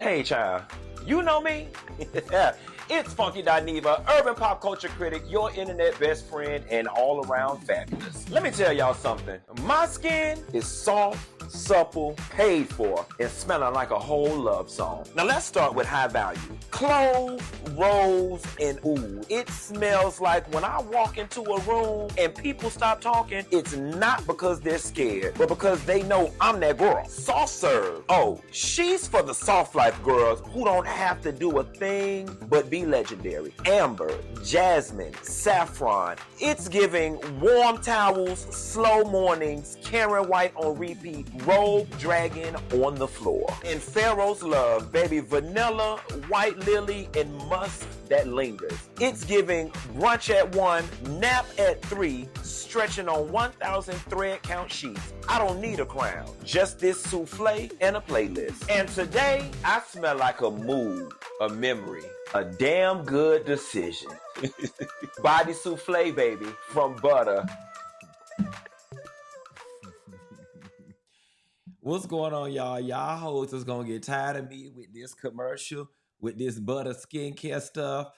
Hey, child, you know me? It's Funky Dineva, urban pop culture critic, your internet best friend, and all around fabulous. Let me tell y'all something. My skin is soft, supple, paid for, and smelling like a whole love song. Now let's start with high value. Clove, rose, and oud. It smells like when I walk into a room and people stop talking, it's not because they're scared, but because they know I'm that girl. Soft serve. Oh, she's for the soft life girls who don't have to do a thing but be legendary. Amber, jasmine, saffron. It's giving warm towels, slow mornings, Karen White on repeat, rogue dragon on the floor. And Pharaoh's love, baby, vanilla, white lily, and musk that lingers. It's giving brunch at 1, nap at 3, stretching on 1,000 thread count sheets. I don't need a crown, just this souffle and a playlist. And today, I smell like a mood, a memory, a damn good decision. Body souffle, baby, from Buttah. What's going on, y'all? Y'all hoes is gonna get tired of me with this commercial, with this Buttah skincare stuff.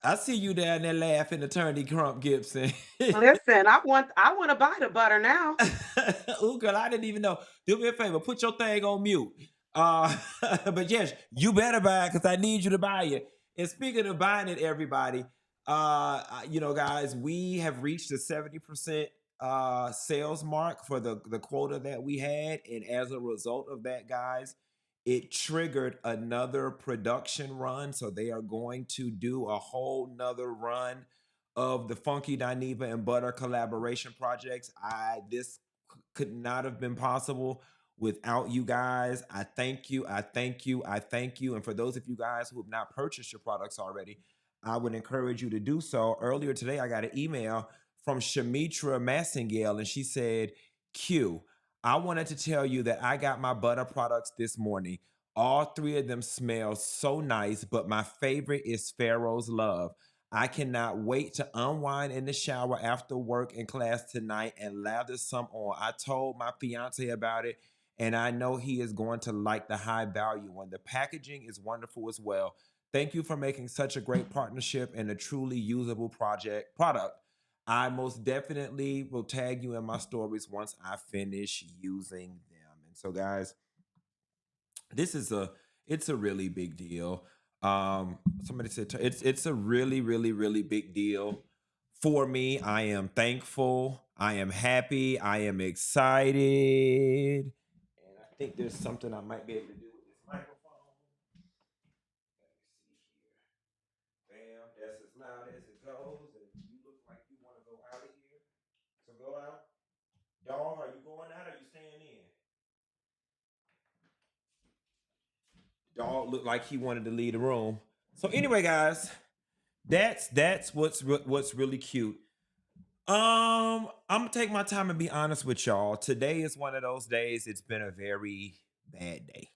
I see you down there laughing, Attorney Crump Gibson. Listen, I want to buy the butter now. Ooh, girl, I didn't even know. Do me a favor, put your thing on mute. Uh, but yes, you better buy it because I need you to buy it. And speaking of buying it, everybody, guys, we have reached the 70% sales mark for the quota that we had, and as a result of that, guys, it triggered another production run. So they are going to do a whole nother run of the Funky Dineva and Buttah collaboration projects. This could not have been possible without you guys. I thank you. I thank you. I thank you. And for those of you guys who have not purchased your products already, I would encourage you to do so. Earlier today, I got an email from Shamitra Massingale, and she said, Q, I wanted to tell you that I got my Buttah products this morning. All three of them smell so nice, but my favorite is Pharaoh's Love. I cannot wait to unwind in the shower after work and class tonight and lather some on. I told my fiance about it, and I know he is going to like the high value one. The packaging is wonderful as well. Thank you for making such a great partnership and a truly usable product. I most definitely will tag you in my stories once I finish using them. And so, guys, this is it's a really big deal. Somebody said it's a really, really, really big deal for me. I am thankful. I am happy. I am excited. And I think there's something I might be able to do with this microphone. Let me see here. Bam, that's as loud as it goes. And you look like you want to go out of here. So go out. Dog, are you going out or are you staying in? Dog looked like he wanted to leave the room. So anyway, guys, that's what's really cute. I'm gonna take my time and be honest with y'all. Today is one of those days. It's been a very bad day.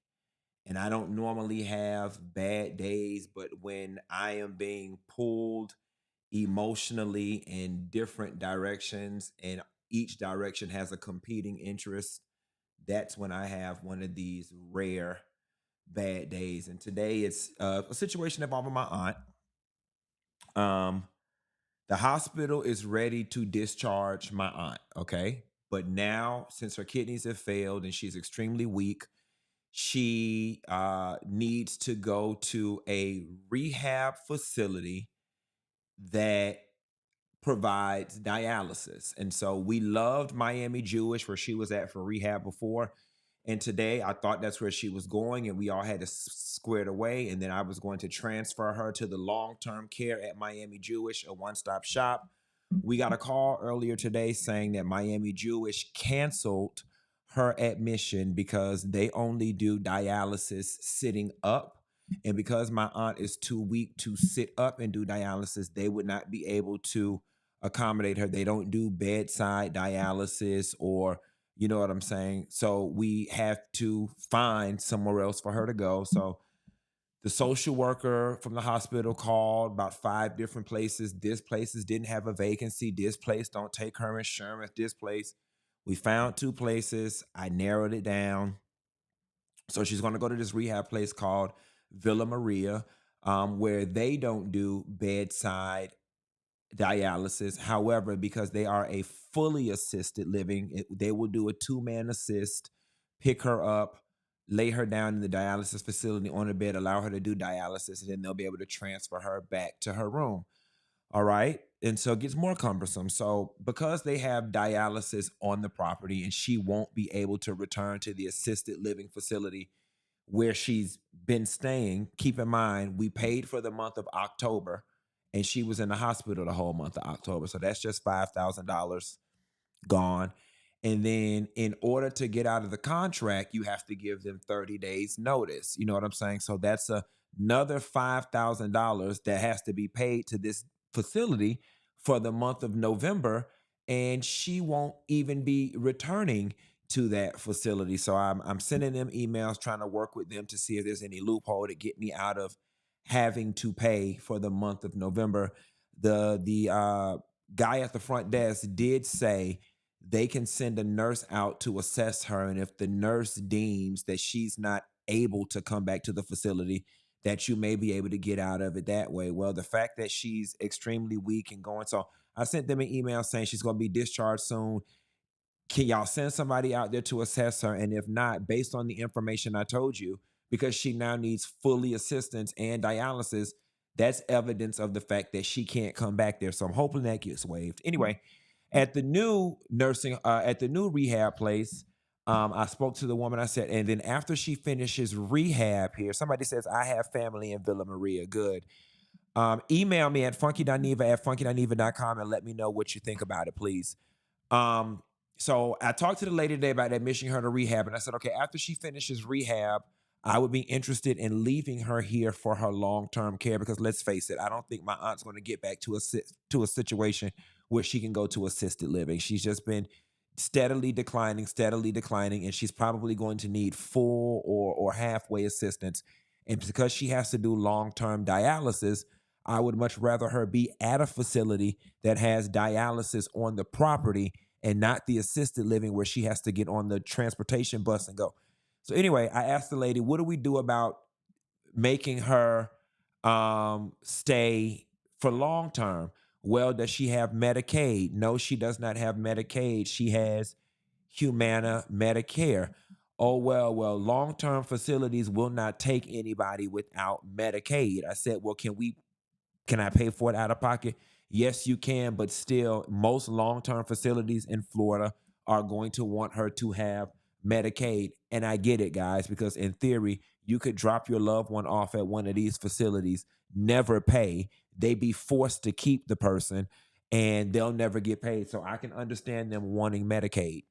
And I don't normally have bad days, but when I am being pulled emotionally in different directions and each direction has a competing interest, that's when I have one of these rare bad days. And today it's a situation involving my aunt. Um, the hospital is ready to discharge my aunt, okay? But now, since her kidneys have failed and she's extremely weak, she needs to go to a rehab facility that provides dialysis. And so we loved Miami Jewish, where she was at for rehab before. And today I thought that's where she was going, and we all had to square it away. And then I was going to transfer her to the long-term care at Miami Jewish, a one-stop shop. We got a call earlier today saying that Miami Jewish canceled her admission because they only do dialysis sitting up. And because my aunt is too weak to sit up and do dialysis, they would not be able to accommodate her. They don't do bedside dialysis, or you know what I'm saying? So we have to find somewhere else for her to go. So the social worker from the hospital called about 5 different places. This places didn't have a vacancy. This place don't take her insurance. This place. We found 2 places. I narrowed it down. So she's going to go to this rehab place called Villa Maria, where they don't do bedside dialysis. However, because they are a fully assisted living, they will do a 2-man assist, pick her up, lay her down in the dialysis facility on a bed, allow her to do dialysis, and then they'll be able to transfer her back to her room. All right. And so it gets more cumbersome. So because they have dialysis on the property and she won't be able to return to the assisted living facility where she's been staying, keep in mind, we paid for the month of October and she was in the hospital the whole month of October. So that's just $5,000 gone. And then in order to get out of the contract, you have to give them 30 days notice. You know what I'm saying? So that's another $5,000 that has to be paid to this facility for the month of November. And she won't even be returning to that facility. So I'm sending them emails, trying to work with them to see if there's any loophole to get me out of having to pay for the month of November. The guy at the front desk did say they can send a nurse out to assess her. And if the nurse deems that she's not able to come back to the facility, that you may be able to get out of it that way. Well, the fact that she's extremely weak and going, so I sent them an email saying she's going to be discharged soon. Can y'all send somebody out there to assess her? And if not, based on the information I told you, because she now needs fully assistance and dialysis, that's evidence of the fact that she can't come back there. So I'm hoping that gets waived. Anyway, at the new at the new rehab place, I spoke to the woman. I said, and then after she finishes rehab here, somebody says, I have family in Villa Maria. Good. Email me at funkydineva@funkydineva.com and let me know what you think about it, please. So I talked to the lady today about admitting her to rehab, and I said, okay, after she finishes rehab, I would be interested in leaving her here for her long-term care because let's face it, I don't think my aunt's going to get back to a situation where she can go to assisted living. She's just been steadily declining, and she's probably going to need full or halfway assistance. And because she has to do long-term dialysis, I would much rather her be at a facility that has dialysis on the property and not the assisted living where she has to get on the transportation bus and go. So anyway, I asked the lady, what do we do about making her stay for long term? Well, does she have Medicaid? No, she does not have Medicaid. She has Humana Medicare. Oh, well, long-term facilities will not take anybody without Medicaid. I said, well, can I pay for it out of pocket? Yes, you can, but still, most long-term facilities in Florida are going to want her to have Medicaid. And I get it, guys, because in theory, you could drop your loved one off at one of these facilities, never pay. They be forced to keep the person, and they'll never get paid. So I can understand them wanting Medicaid.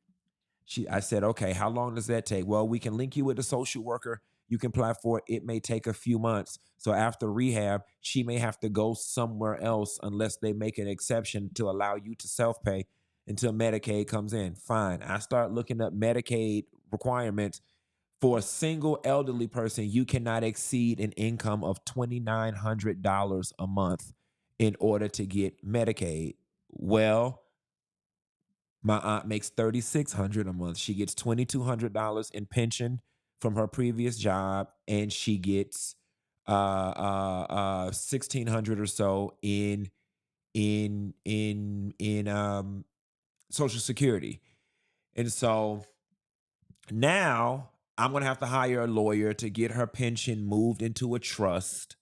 I said, okay, how long does that take? Well, we can link you with a social worker. You can apply for it. It may take a few months. So after rehab, she may have to go somewhere else unless they make an exception to allow you to self-pay until Medicaid comes in. Fine. I start looking up Medicaid requirements. For a single elderly person, you cannot exceed an income of $2,900 a month in order to get Medicaid. Well, my aunt makes $3,600 a month. She gets $2,200 in pension from her previous job, and she gets $1,600 or so in Social Security. And so now I'm gonna have to hire a lawyer to get her pension moved into a trust.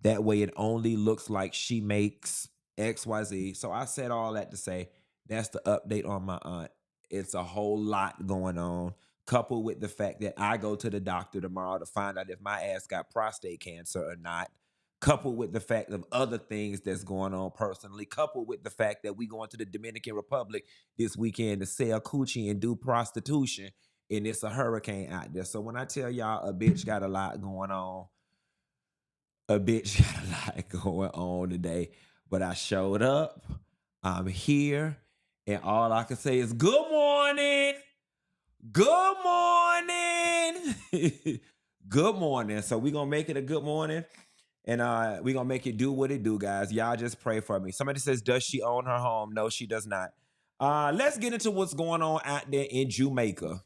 That way, it only looks like she makes XYZ. So I said all that to say that's the update on my aunt. It's a whole lot going on, coupled with the fact that I go to the doctor tomorrow to find out if my ass got prostate cancer or not, coupled with the fact of other things that's going on personally, coupled with the fact that we going to the Dominican Republic this weekend to sell coochie and do prostitution, and it's a hurricane out there. So when I tell y'all a bitch got a lot going on, a bitch got a lot going on today, but I showed up. I'm here, and all I can say is good morning. Good morning. Good morning. So we're going to make it a good morning, and we're going to make it do what it do, guys. Y'all just pray for me. Somebody says, does she own her home? No, she does not. Let's get into what's going on out there in Jamaica.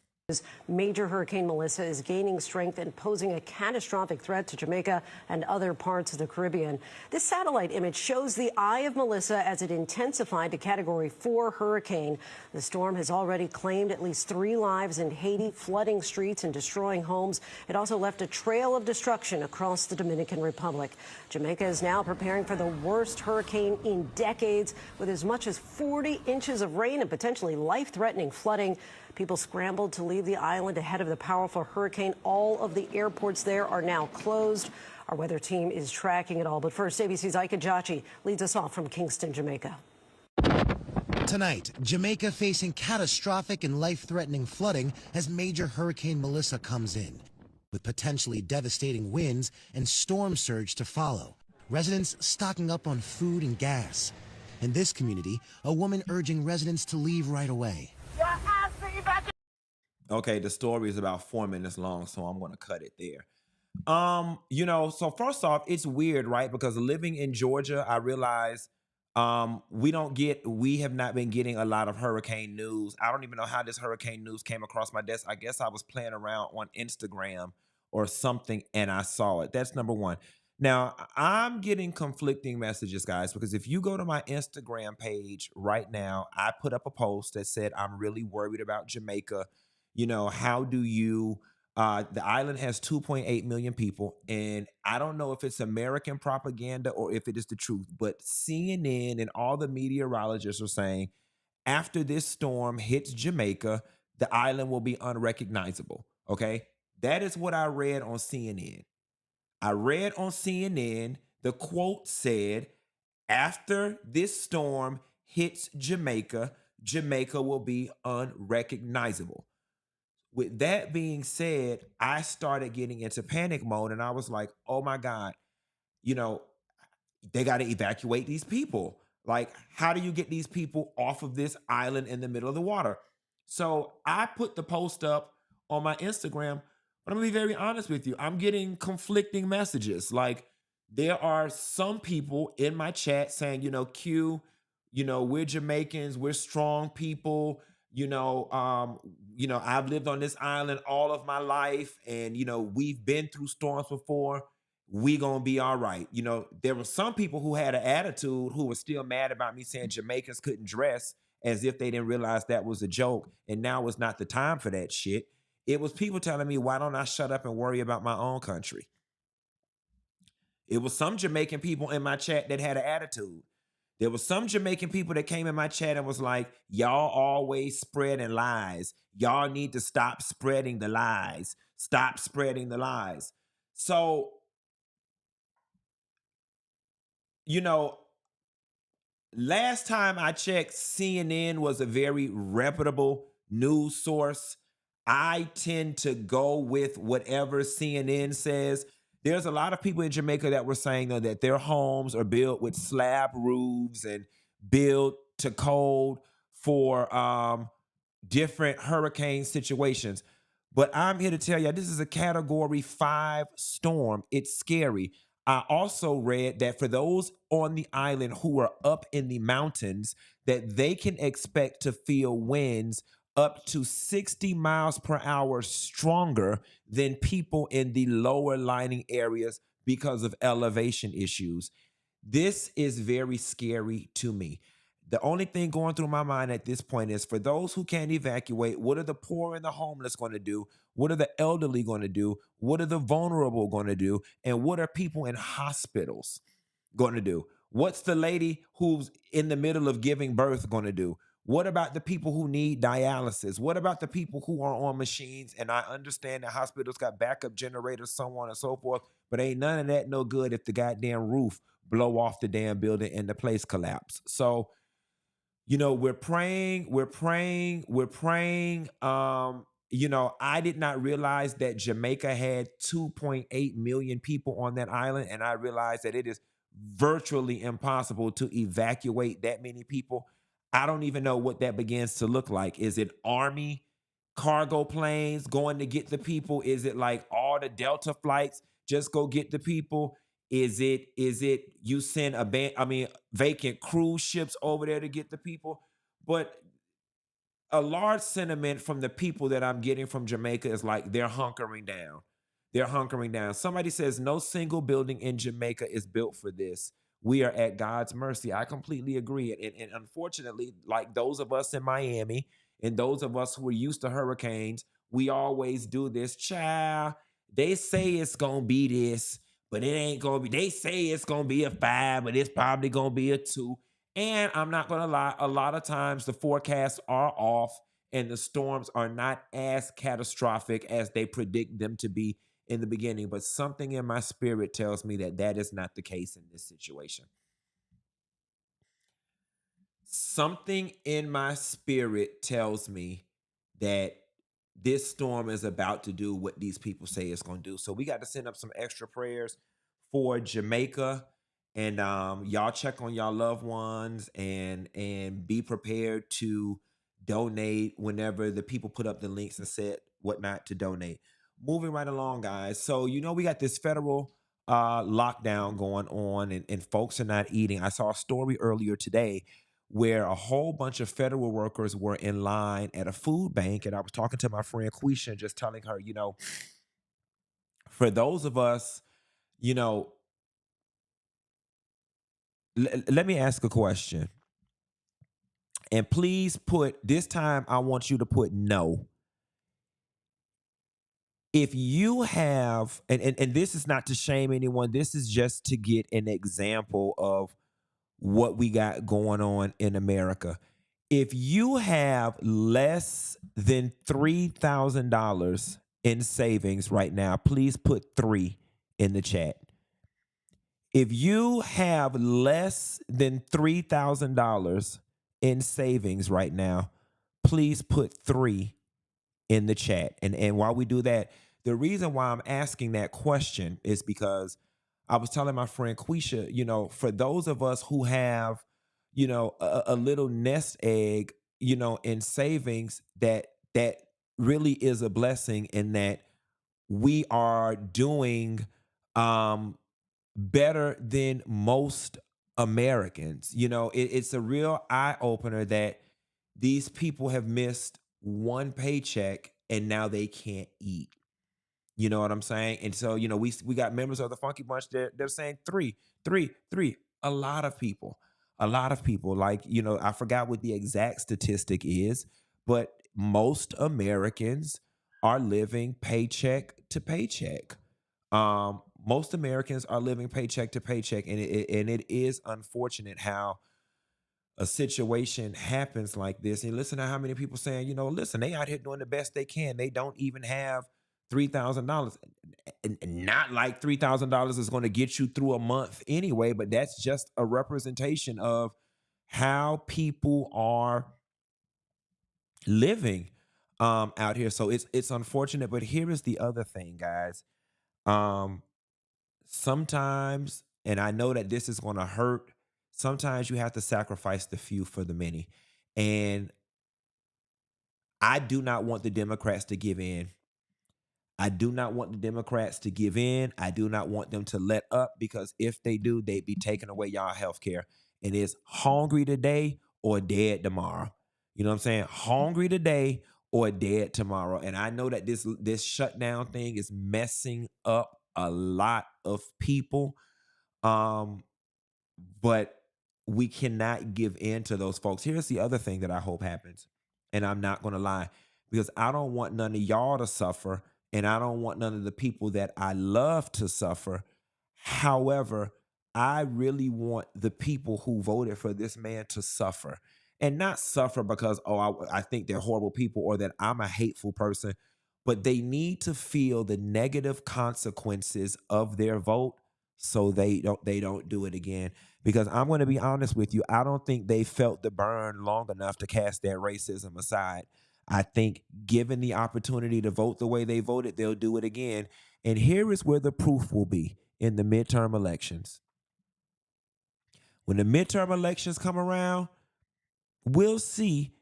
Major Hurricane Melissa is gaining strength and posing a catastrophic threat to Jamaica and other parts of the Caribbean. This satellite image shows the eye of Melissa as it intensified to Category 4 hurricane. The storm has already claimed at least 3 lives in Haiti, flooding streets and destroying homes. It also left a trail of destruction across the Dominican Republic. Jamaica is now preparing for the worst hurricane in decades, with as much as 40 inches of rain and potentially life-threatening flooding. People scrambled to leave the island ahead of the powerful hurricane. All of the airports there are now closed. Our weather team is tracking it all. But first, ABC's Ike Jachi leads us off from Kingston, Jamaica. Tonight, Jamaica facing catastrophic and life-threatening flooding as Major Hurricane Melissa comes in, with potentially devastating winds and storm surge to follow. Residents stocking up on food and gas. In this community, a woman urging residents to leave right away. Okay, the story is about 4 minutes long, so I'm going to cut it there. So first off, it's weird, right? Because living in Georgia, I realize we have not been getting a lot of hurricane news. I don't even know how this hurricane news came across my desk. I guess I was playing around on Instagram or something and I saw it. That's number one. Now, I'm getting conflicting messages, guys, because if you go to my Instagram page right now, I put up a post that said, I'm really worried about Jamaica. How do you, the island has 2.8 million people, and I don't know if it's American propaganda or if it is the truth, but CNN and all the meteorologists are saying after this storm hits Jamaica, the island will be unrecognizable, okay? That is what I read on CNN. I read on CNN, the quote said, after this storm hits Jamaica, Jamaica will be unrecognizable. With that being said, I started getting into panic mode and I was like, oh my God, they got to evacuate these people. Like, how do you get these people off of this island in the middle of the water? So I put the post up on my Instagram, but I'm gonna be very honest with you. I'm getting conflicting messages. Like, there are some people in my chat saying, Q, we're Jamaicans, we're strong people. I've lived on this island all of my life, and we've been through storms before. We gonna be all right. There were some people who had an attitude who were still mad about me saying Jamaicans couldn't dress, as if they didn't realize that was a joke, and now was not the time for that shit. It was people telling me, why don't I shut up and worry about my own country? It was some Jamaican people in my chat that had an attitude. There was some Jamaican people that came in my chat and was like, y'all always spreading lies. Y'all need to stop spreading the lies. Stop spreading the lies. So, last time I checked, CNN was a very reputable news source. I tend to go with whatever CNN says. There's a lot of people in Jamaica that were saying though, that their homes are built with slab roofs and built to code for different hurricane situations. But I'm here to tell you, this is a Category 5 storm. It's scary. I also read that for those on the island who are up in the mountains, that they can expect to feel winds up to 60 miles per hour stronger than people in the lower lying areas because of elevation issues. This is very scary to me. The only thing going through my mind at this point is, for those who can't evacuate, what are the poor and the homeless going to do? What are the elderly going to do? What are the vulnerable going to do? And what are people in hospitals going to do? What's the lady who's in the middle of giving birth going to do? What about the people who need dialysis? What about the people who are on machines? And I understand that hospitals got backup generators, so on and so forth, but ain't none of that no good if the goddamn roof blow off the damn building and the place collapse. So, we're praying. I did not realize that Jamaica had 2.8 million people on that island, and I realized that it is virtually impossible to evacuate that many people. I don't even know what that begins to look like. Is it Army cargo planes going to get the people? Is it like all the Delta flights just go get the people? Is it you send vacant cruise ships over there to get the people? But a large sentiment from the people that I'm getting from Jamaica is like they're hunkering down. They're hunkering down. Somebody says no single building in Jamaica is built for this. We are at God's mercy. I completely agree. And unfortunately, like those of us in Miami and those of us who are used to hurricanes, we always do this. Child, they say it's going to be this, but it ain't going to be. They say it's going to be a 5, but it's probably going to be a 2. And I'm not going to lie, a lot of times the forecasts are off and the storms are not as catastrophic as they predict them to be in the beginning. But something in my spirit tells me that that is not the case in this situation. Something in my spirit tells me that this storm is about to do what these people say it's going to do. So we got to send up some extra prayers for Jamaica. And y'all check on y'all loved ones and be prepared to donate whenever the people put up the links and said whatnot to donate. Moving right along, guys. So, we got this federal lockdown going on and folks are not eating. I saw a story earlier today where a whole bunch of federal workers were in line at a food bank. And I was talking to my friend Quisha and just telling her, for those of us, let me ask a question. And please this time I want you to put no. If you have, and this is not to shame anyone, this is just to get an example of what we got going on in America. If you have less than $3,000 in savings right now, please put 3 in the chat. If you have less than $3,000 in savings right now, please put 3 in the chat. And while we do that, the reason why I'm asking that question is because I was telling my friend Quisha, for those of us who have, a little nest egg, in savings, that really is a blessing in that we are doing better than most Americans. It's a real eye opener that these people have missed one paycheck and now they can't eat. You know what I'm saying? And so, we got members of the Funky Bunch that they're saying 3. A lot of people, like, I forgot what the exact statistic is, but most Americans are living paycheck to paycheck. Most Americans are living paycheck to paycheck, and it is unfortunate how a situation happens like this. And listen to how many people saying, listen, they out here doing the best they can. They don't even have $3,000. And not like $3,000 is going to get you through a month anyway, but that's just a representation of how people are living out here. So it's unfortunate, but here is the other thing, guys. Sometimes, and I know that this is going to hurt, sometimes you have to sacrifice the few for the many. And I do not want the Democrats to give in. I do not want the Democrats to give in. I do not want them to let up, because if they do, they'd be taking away y'all health care. And it's hungry today or dead tomorrow. You know what I'm saying? Hungry today or dead tomorrow. And I know that this shutdown thing is messing up a lot of people. But we cannot give in to those folks. Here's the other thing that I hope happens. And I'm not going to lie, because I don't want none of y'all to suffer. And I don't want none of the people that I love to suffer. However, I really want the people who voted for this man to suffer. And not suffer because, I think they're horrible people or that I'm a hateful person. But they need to feel the negative consequences of their vote so they don't do it again. Because I'm going to be honest with you, I don't think they felt the burn long enough to cast their racism aside. I think given the opportunity to vote the way they voted, they'll do it again. And here is where the proof will be in the midterm elections. When the midterm elections come around, we'll see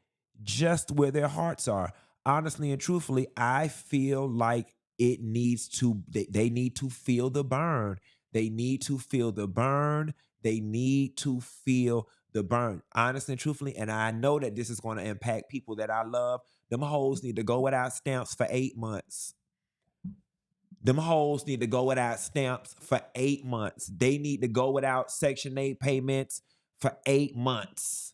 just where their hearts are. Honestly and truthfully, I feel like they need to feel the burn. They need to feel the burn. They need to feel the burn, honestly and truthfully. And I know that this is going to impact people that I love. Them hoes need to go without stamps for 8 months. Them hoes need to go without stamps for 8 months. They need to go without Section 8 payments for 8 months.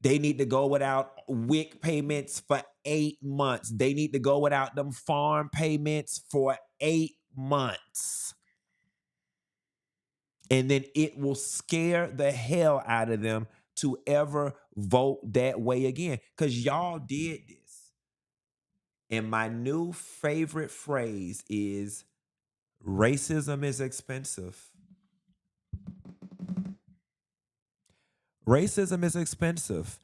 They need to go without WIC payments for 8 months. They need to go without them farm payments for 8 months. And then it will scare the hell out of them to ever vote that way again. Because y'all did this. And my new favorite phrase is racism is expensive. Racism is expensive.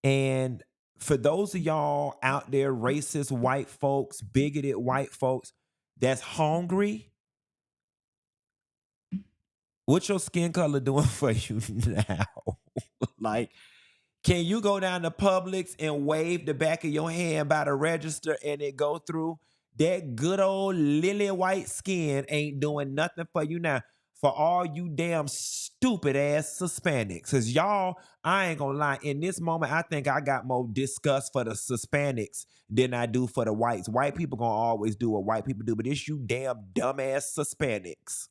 And for those of y'all out there, racist white folks, bigoted white folks that's hungry, what's your skin color doing for you now? Like, can you go down to Publix and wave the back of your hand by the register and it go through? That good old lily white skin ain't doing nothing for you now. For all you damn stupid ass Hispanics. Cause y'all, I ain't gonna lie, in this moment, I think I got more disgust for the Hispanics than I do for the whites. White people gonna always do what white people do, but it's you damn dumbass Hispanics.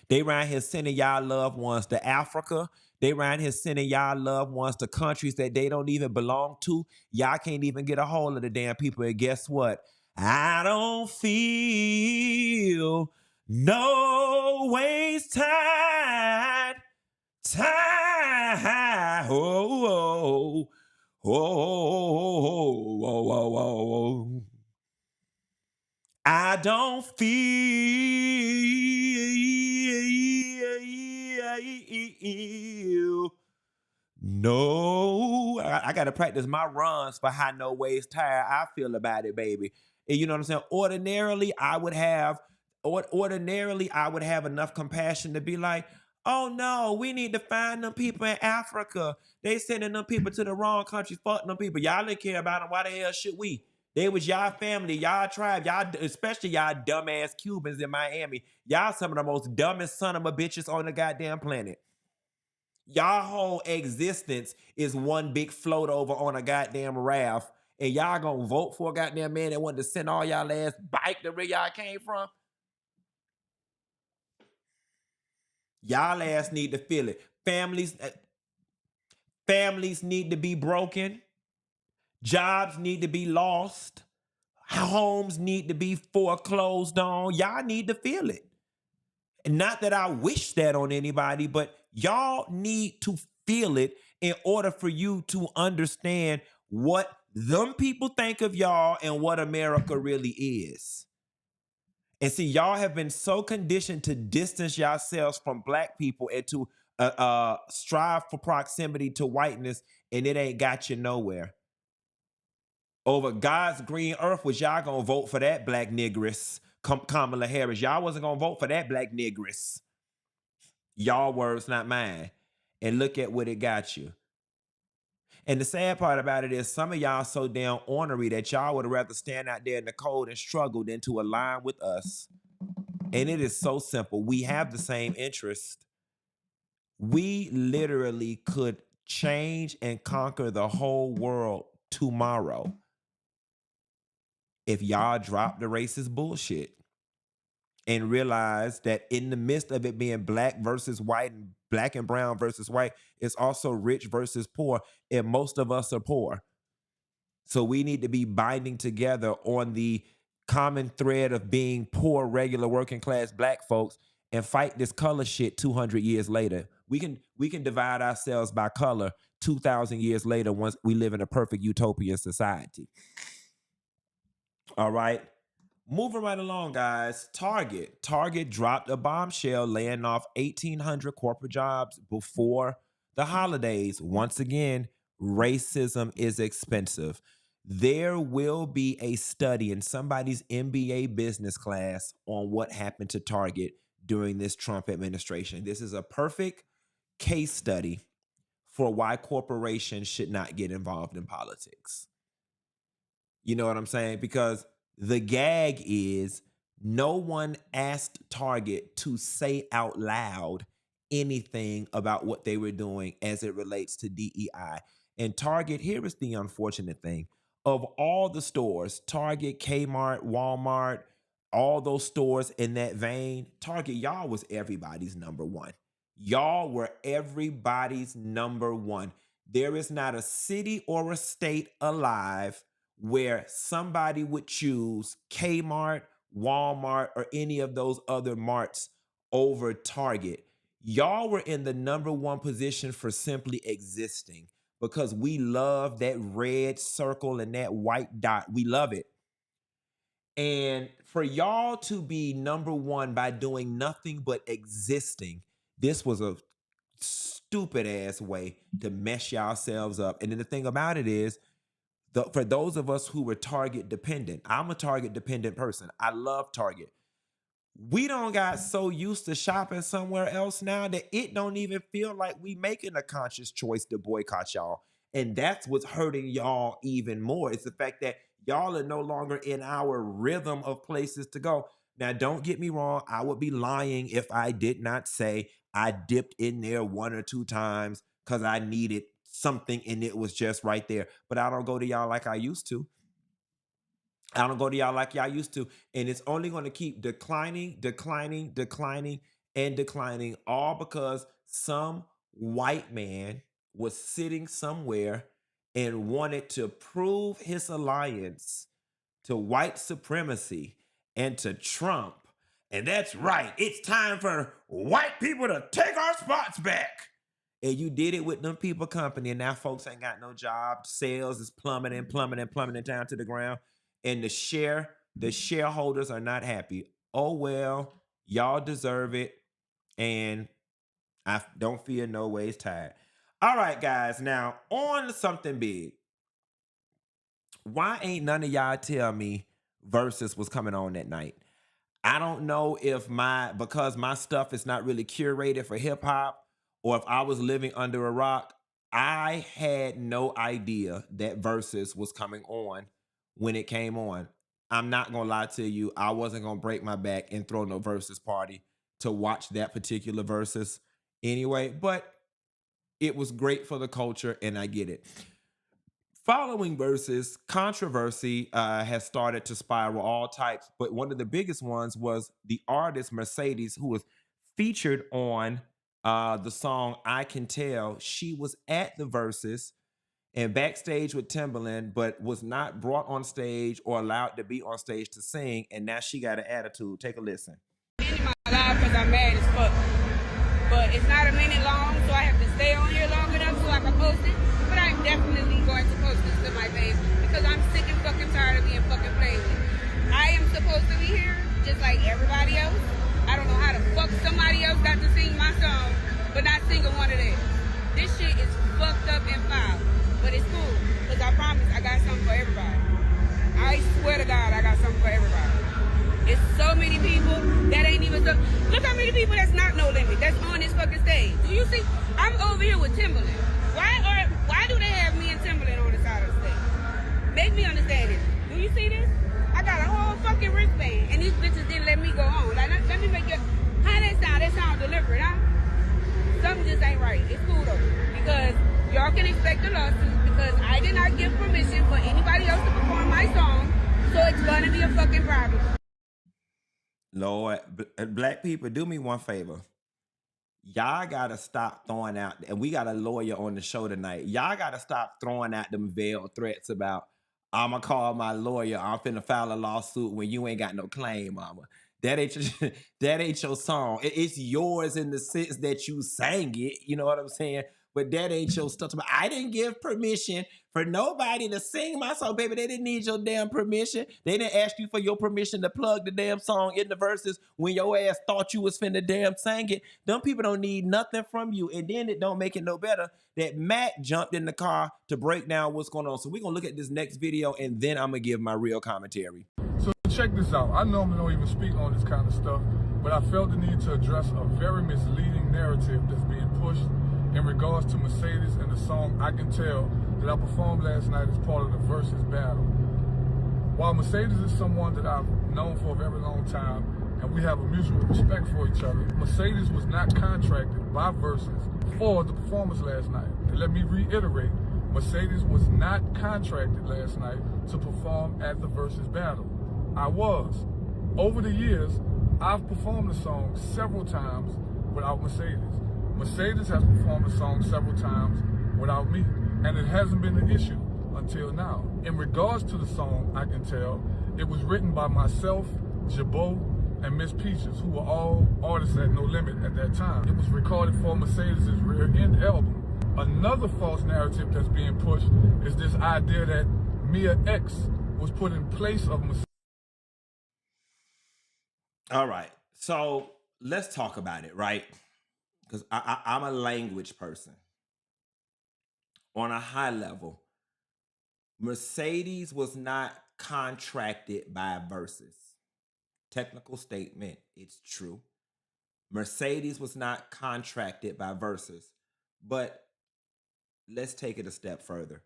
They around here sending y'all loved ones to Africa. They around here sending y'all loved ones to countries that they don't even belong to. Y'all can't even get a hold of the damn people. And guess what? I don't feel no waste time. Oh, oh, oh, oh, oh, oh. I don't feel no. I got to practice my runs for how no waist tired I feel about it, baby. And you know what I'm saying? Ordinarily, I would have enough compassion to be like, oh no, we need to find them people in Africa. They sending them people to the wrong country. Fuck them people. Y'all didn't care about them. Why the hell should we? They was y'all family, y'all tribe, y'all, especially y'all dumbass Cubans in Miami. Y'all some of the most dumbest son of a bitches on the goddamn planet. Y'all whole existence is one big float over on a goddamn raft, and y'all gonna vote for a goddamn man that wanted to send all y'all ass back to where y'all came from? Y'all ass need to feel it. Families need to be broken. Jobs need to be lost. Homes need to be foreclosed on. Y'all need to feel it. And not that I wish that on anybody, but y'all need to feel it in order for you to understand what them people think of y'all and what America really is. And see, y'all have been so conditioned to distance yourselves from black people and to strive for proximity to whiteness, and it ain't got you nowhere. Over God's green earth, was y'all gonna vote for that black negress, Kamala Harris? Y'all wasn't gonna vote for that black negress. Y'all words, not mine. And look at what it got you. And the sad part about it is some of y'all so damn ornery that y'all would rather stand out there in the cold and struggle than to align with us. And it is so simple. We have the same interest. We literally could change and conquer the whole world tomorrow if y'all drop the racist bullshit and realize that in the midst of it being black versus white and black and brown versus white, it's also rich versus poor, and most of us are poor. So we need to be binding together on the common thread of being poor, regular, working class black folks and fight this color shit 200 years later. We can divide ourselves by color 2,000 years later once we live in a perfect utopian society. All right. Moving right along, guys. Target dropped a bombshell laying off 1,800 corporate jobs before the holidays. Once again, racism is expensive. There will be a study in somebody's MBA business class on what happened to Target during this Trump administration. This is a perfect case study for why corporations should not get involved in politics. You know what I'm saying? Because the gag is no one asked Target to say out loud anything about what they were doing as it relates to DEI. And Target, here is the unfortunate thing. Of all the stores, Target, Kmart, Walmart, all those stores in that vein, Target, y'all was everybody's number one. Y'all were everybody's number one. There is not a city or a state alive where somebody would choose Kmart, Walmart, or any of those other marts over Target. Y'all were in the number one position for simply existing because we love that red circle and that white dot. We love it. And for y'all to be number one by doing nothing but existing, this was a stupid ass way to mess yourselves up. And then the thing about it is, for those of us who were Target dependent, I'm a Target dependent person. I love Target. We don't got so used to shopping somewhere else now that it don't even feel like we making a conscious choice to boycott y'all. And that's what's hurting y'all even more. It's the fact that y'all are no longer in our rhythm of places to go. Now, don't get me wrong. I would be lying if I did not say I dipped in there 1 or 2 times because I needed something and it was just right there. But I don't go to y'all like I used to. I don't go to y'all like y'all used to. And it's only going to keep declining, all because some white man was sitting somewhere and wanted to prove his alliance to white supremacy and to Trump. And that's right. It's time for white people to take our spots back. And you did it with them people company. And now folks ain't got no job. Sales is plummeting down to the ground. And the shareholders are not happy. Oh, well, y'all deserve it. And I don't feel no ways tired. All right, guys. Now, on to something big. Why ain't none of y'all tell me Verzuz was coming on that night? I don't know if because my stuff is not really curated for hip hop, or if I was living under a rock. I had no idea that Verzuz was coming on when it came on. I'm not gonna lie to you. I wasn't gonna break my back and throw no Verzuz party to watch that particular Verzuz anyway, but it was great for the culture and I get it. Following Verzuz, controversy has started to spiral all types, but one of the biggest ones was the artist Mercedes, who was featured on the song I Can Tell. She was at the Verzuz and backstage with Timbaland, but was not brought on stage or allowed to be on stage to sing, and now she got an attitude. Take a listen. In my live because I'm mad as fuck. But it's not a minute long, so I have to stay on here long enough so I can post it. But I'm definitely going to post this to my page because I'm sick and fucking tired of being fucking played with. I am supposed to be here just like everybody else. I don't know how the fuck somebody else got to sing my song, but not single one of theirs. This shit is fucked up and foul. But it's cool, because I promise I got something for everybody. I swear to God, I got something for everybody. It's so many people that ain't even... Look how many people that's not No Limit, that's on this fucking stage. Do you see? I'm over here with Timbaland. Why do they have me and Timbaland on the side of the stage? Make me understand it. Do you see this? I got a whole fucking wristband, and these bitches didn't let me go on. Like, let me make it... How that sound? That sound deliberate, huh? Something just ain't right. It's cool, though, because... Y'all can expect a lawsuit because I did not give permission for anybody else to perform my song, so it's gonna be a fucking problem. Lord, black people, do me one favor. Y'all gotta stop throwing out, and we got a lawyer on the show tonight. Y'all gotta stop throwing out them veiled threats about, I'ma call my lawyer, I'm finna file a lawsuit when you ain't got no claim, mama. That ain't your song. It's yours in the sense that you sang it, you know what I'm saying? But that ain't your stuff. I didn't give permission for nobody to sing my song, baby. They didn't need your damn permission. They didn't ask you for your permission to plug the damn song in the Verzuz when your ass thought you was finna damn sing it. Them people don't need nothing from you. And then it don't make it no better that Mac jumped in the car to break down what's going on. So we're going to look at this next video and then I'm going to give my real commentary. So check this out. I normally don't even speak on this kind of stuff, but I felt the need to address a very misleading narrative that's being pushed in regards to Mercedes and the song I Can Tell that I performed last night as part of the Verzuz battle. While Mercedes is someone that I've known for a very long time, and we have a mutual respect for each other. Mercedes was not contracted by Verzuz for the performance last night. And let me reiterate, Mercedes was not contracted last night to perform at the Verzuz battle. I was. Over the years, I've performed the song several times without Mercedes. Mercedes has performed the song several times without me, and it hasn't been an issue until now. In regards to the song, I Can Tell, it was written by myself, Jabot, and Miss Peaches, who were all artists at No Limit at that time. It was recorded for Mercedes' rear end album. Another false narrative that's being pushed is this idea that Mia X was put in place of Mercedes. All right. So let's talk about it, right? Because I'm a language person. On a high level, Mercedes was not contracted by Verzuz. Technical statement, it's true. Mercedes was not contracted by Verzuz. But let's take it a step further.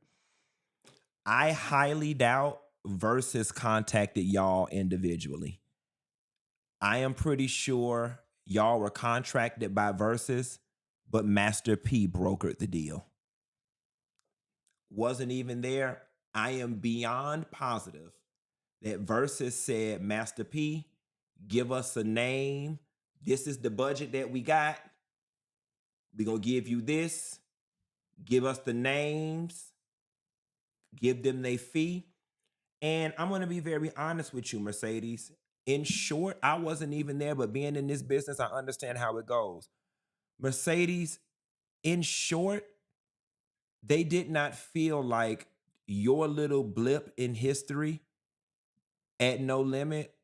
I highly doubt Verzuz contacted y'all individually. I am pretty sure y'all were contracted by Verzuz, but Master P brokered the deal. Wasn't even there. I am beyond positive that Verzuz said, Master P, give us a name. This is the budget that we got. We're going to give you this. Give us the names. Give them their fee. And I'm going to be very honest with you, Mercedes. In short, I wasn't even there, but being in this business, I understand how it goes. Mercedes, in short, they did not feel like your little blip in history at No Limit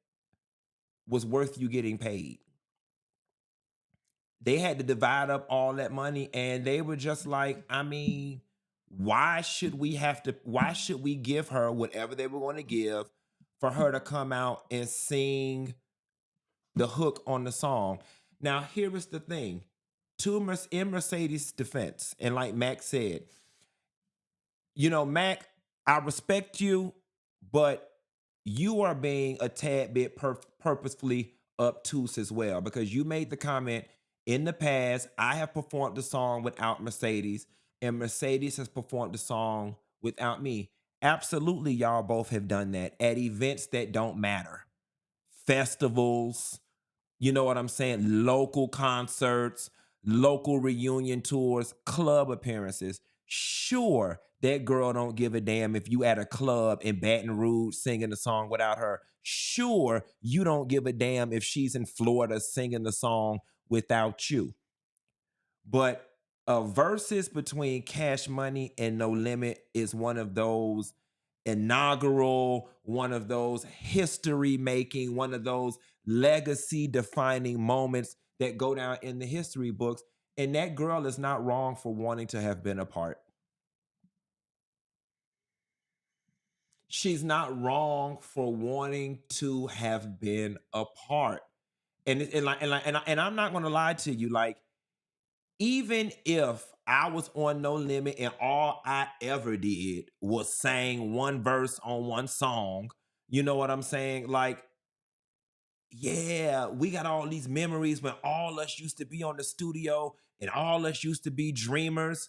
was worth you getting paid. They had to divide up all that money, and they were just like, I mean, why should we give her whatever they were going to give for her to come out and sing the hook on the song? Now, here is the thing. In Mercedes' defense, and like Mac said, you know, Mac, I respect you, but you are being a tad bit purposefully obtuse as well, because you made the comment, in the past, I have performed the song without Mercedes, and Mercedes has performed the song without me. Absolutely, y'all both have done that at events that don't matter. Festivals, you know what I'm saying? Local concerts, local reunion tours, club appearances. Sure, that girl don't give a damn if you at a club in Baton Rouge singing the song without her. Sure, you don't give a damn if she's in Florida singing the song without you. But a Verzuz between Cash Money and No Limit is one of those inaugural, one of those history-making, one of those legacy-defining moments that go down in the history books. And that girl is not wrong for wanting to have been a part. She's not wrong for wanting to have been a part. And I'm not going to lie to you. Like, even if I was on No Limit and all I ever did was sang one verse on one song, you know what I'm saying? Like, yeah, we got all these memories when all us used to be on the studio and all us used to be dreamers.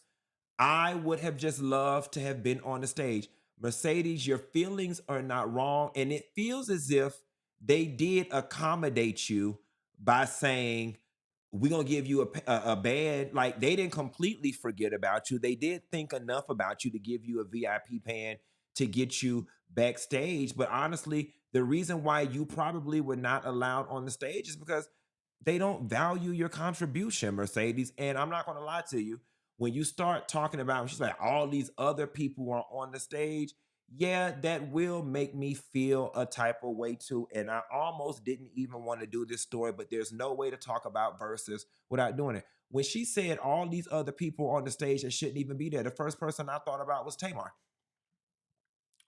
I would have just loved to have been on the stage. Mercedes, your feelings are not wrong. And it feels as if they did accommodate you by saying, we're going to give you a band. Like, they didn't completely forget about you. They did think enough about you to give you a VIP band to get you backstage. But honestly, the reason why you probably were not allowed on the stage is because they don't value your contribution, Mercedes. And I'm not going to lie to you. When you start talking about, she's like, all these other people are on the stage, yeah, that will make me feel a type of way too. And I almost didn't even want to do this story, but there's no way to talk about Verzuz without doing it. When she said all these other people on the stage that shouldn't even be there, the first person I thought about was Tamar.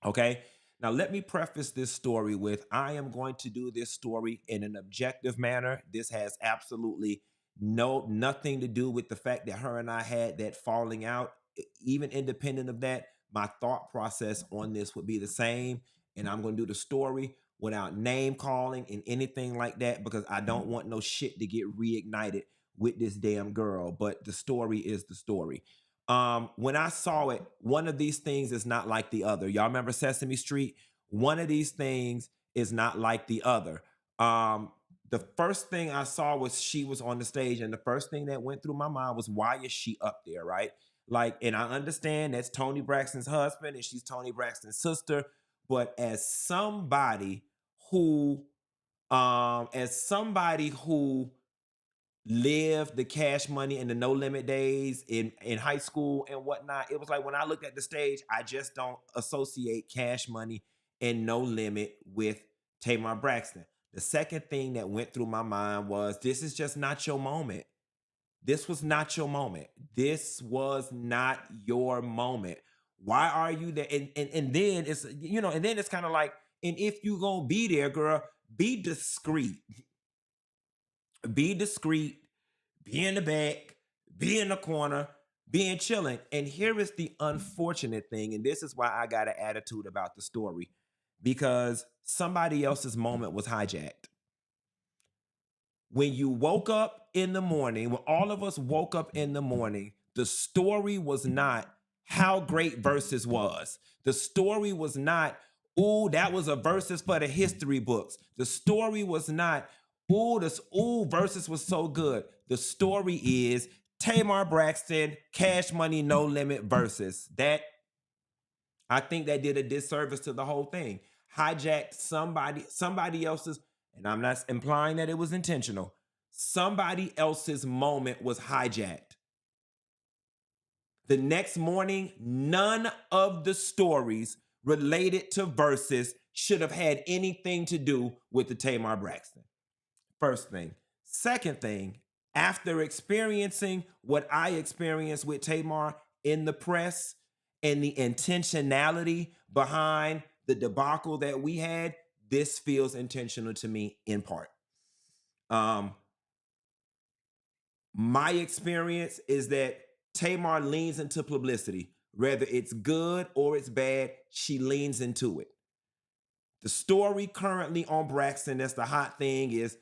Okay? Now, let me preface this story with, I am going to do this story in an objective manner. This has absolutely nothing to do with the fact that her and I had that falling out. Even independent of that, my thought process on this would be the same. And I'm going to do the story without name calling and anything like that, because I don't want no shit to get reignited with this damn girl. But the story is the story. When I saw it, one of these things is not like the other. Y'all remember Sesame Street? One of these things is not like the other. The first thing I saw was she was on the stage, and the first thing that went through my mind was, why is she up there, right? Like, and I understand that's Toni Braxton's husband and she's Toni Braxton's sister, but as somebody who lived the Cash Money and the No Limit days in high school and whatnot, it was like when I looked at the stage, I just don't associate Cash Money and No Limit with Tamar Braxton. The second thing that went through my mind was, this is just not your moment. This was not your moment. This was not your moment. Why are you there? And then it's, and then it's kind of like, and if you gonna be there, girl, be discreet. Be discreet. Be in the back. Be in the corner. Being chilling. And here is the unfortunate thing, and this is why I got an attitude about the story, because somebody else's moment was hijacked. When you woke up in the morning, when all of us woke up in the morning, the story was not how great Verzuz was. The story was not, ooh, that was a Verzuz for the history books. The story was not, Verzuz was so good. The story is Tamar Braxton, Cash Money, No Limit Verzuz. That, I think that did a disservice to the whole thing. Hijacked somebody else's, and I'm not implying that it was intentional. Somebody else's moment was hijacked. The next morning, none of the stories related to Verzuz should have had anything to do with the Tamar Braxton. First thing. Second thing, after experiencing what I experienced with Tamar in the press and the intentionality behind the debacle that we had, this feels intentional to me in part. My experience is that Tamar leans into publicity. Whether it's good or it's bad, she leans into it. The story currently on Braxton, that's the hot thing, is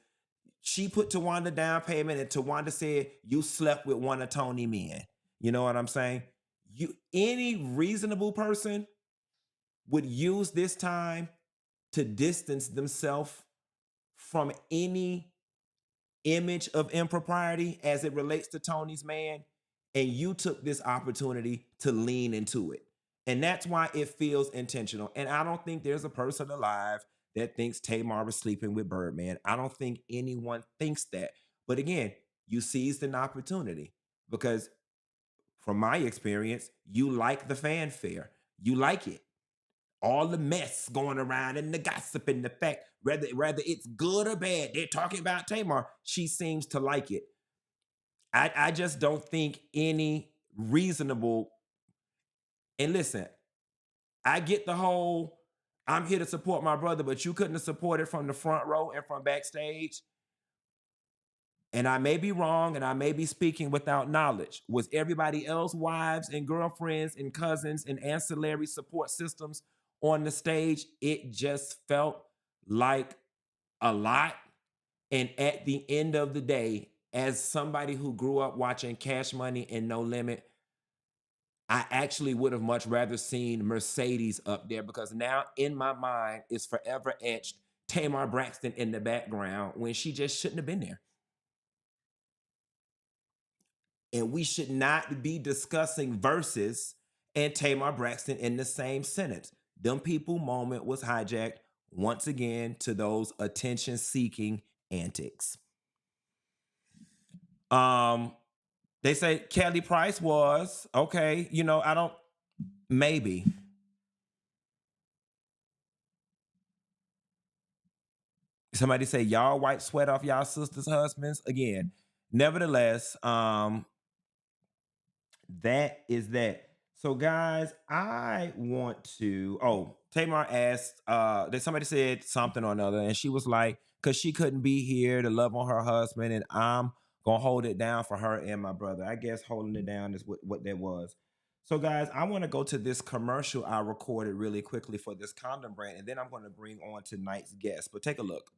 she put Tawanda down payment and Tawanda said, you slept with one of Tony men. You know what I'm saying? Any reasonable person would use this time to distance themselves from any image of impropriety as it relates to Tony's man, and you took this opportunity to lean into it. And that's why it feels intentional. And I don't think there's a person alive that thinks Tamar was sleeping with Birdman. I don't think anyone thinks that. But again, you seized an opportunity because from my experience, you like the fanfare. You like it. All the mess going around and the gossip and the fact, whether it's good or bad, they're talking about Tamar. She seems to like it. I just don't think any reasonable, and listen, I get the whole, I'm here to support my brother, but you couldn't have supported from the front row and from backstage. And I may be wrong, and I may be speaking without knowledge. Was everybody else wives and girlfriends and cousins and ancillary support systems on the stage? It just felt like a lot. And at the end of the day, as somebody who grew up watching Cash Money and No Limit, I actually would have much rather seen Mercedes up there, because now in my mind is forever etched Tamar Braxton in the background when she just shouldn't have been there. And we should not be discussing Verzuz and Tamar Braxton in the same sentence. Them people moment was hijacked once again to those attention-seeking antics. They say Kelly Price was, okay, maybe. Somebody say y'all wipe sweat off y'all sisters' husbands. Again, nevertheless, that is that. So guys, I want to, Tamar asked, that somebody said something or another, and she was like, because she couldn't be here to love on her husband, and I'm gonna hold it down for her and my brother. I guess holding it down is what that was. So, guys, I want to go to this commercial I recorded really quickly for this condom brand, and then I'm going to bring on tonight's guest. But take a look.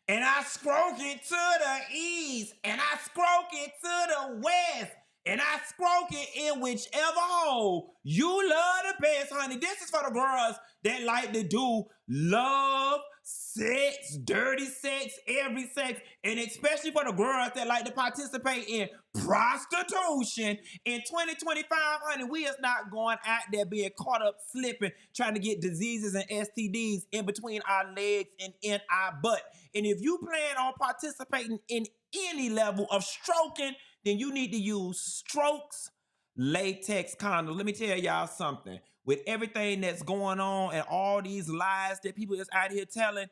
And I scroke it to the east, and I scroke it to the west, and I scroke it in whichever hole you love the best, honey. This is for the girls that like to do love, sex, dirty sex, every sex, and especially for the girls that like to participate in prostitution. In 2025, honey, we is not going out there being caught up slipping, trying to get diseases and STDs in between our legs and in our butt. And if you plan on participating in any level of stroking, then you need to use Strokes latex condoms. Let me tell y'all something. With everything that's going on and all these lies that people is out here telling,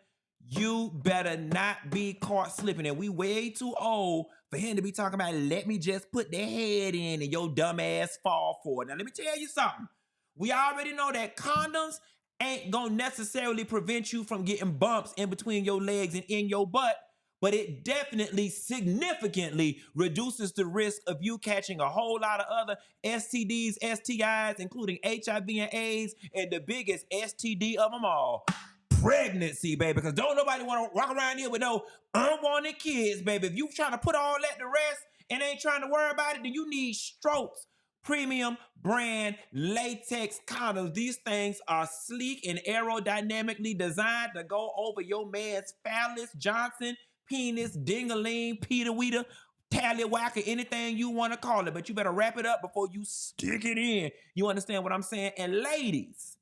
you better not be caught slipping. And we way too old for him to be talking about, let me just put their head in and your dumb ass fall for it. Now, let me tell you something. We already know that condoms ain't gonna necessarily prevent you from getting bumps in between your legs and in your butt, but it definitely significantly reduces the risk of you catching a whole lot of other STDs, STIs, including HIV and AIDS, and the biggest STD of them all, pregnancy, baby. Because don't nobody want to walk around here with no unwanted kids, baby. If you trying to put all that to rest and ain't trying to worry about it, then you need Strokes premium brand latex condoms. These things are sleek and aerodynamically designed to go over your man's phallus, Johnson, penis, dingaling, Peter Weeder, tallywhacker, anything you want to call it. But you better wrap it up before you stick it in. You understand what I'm saying? And ladies,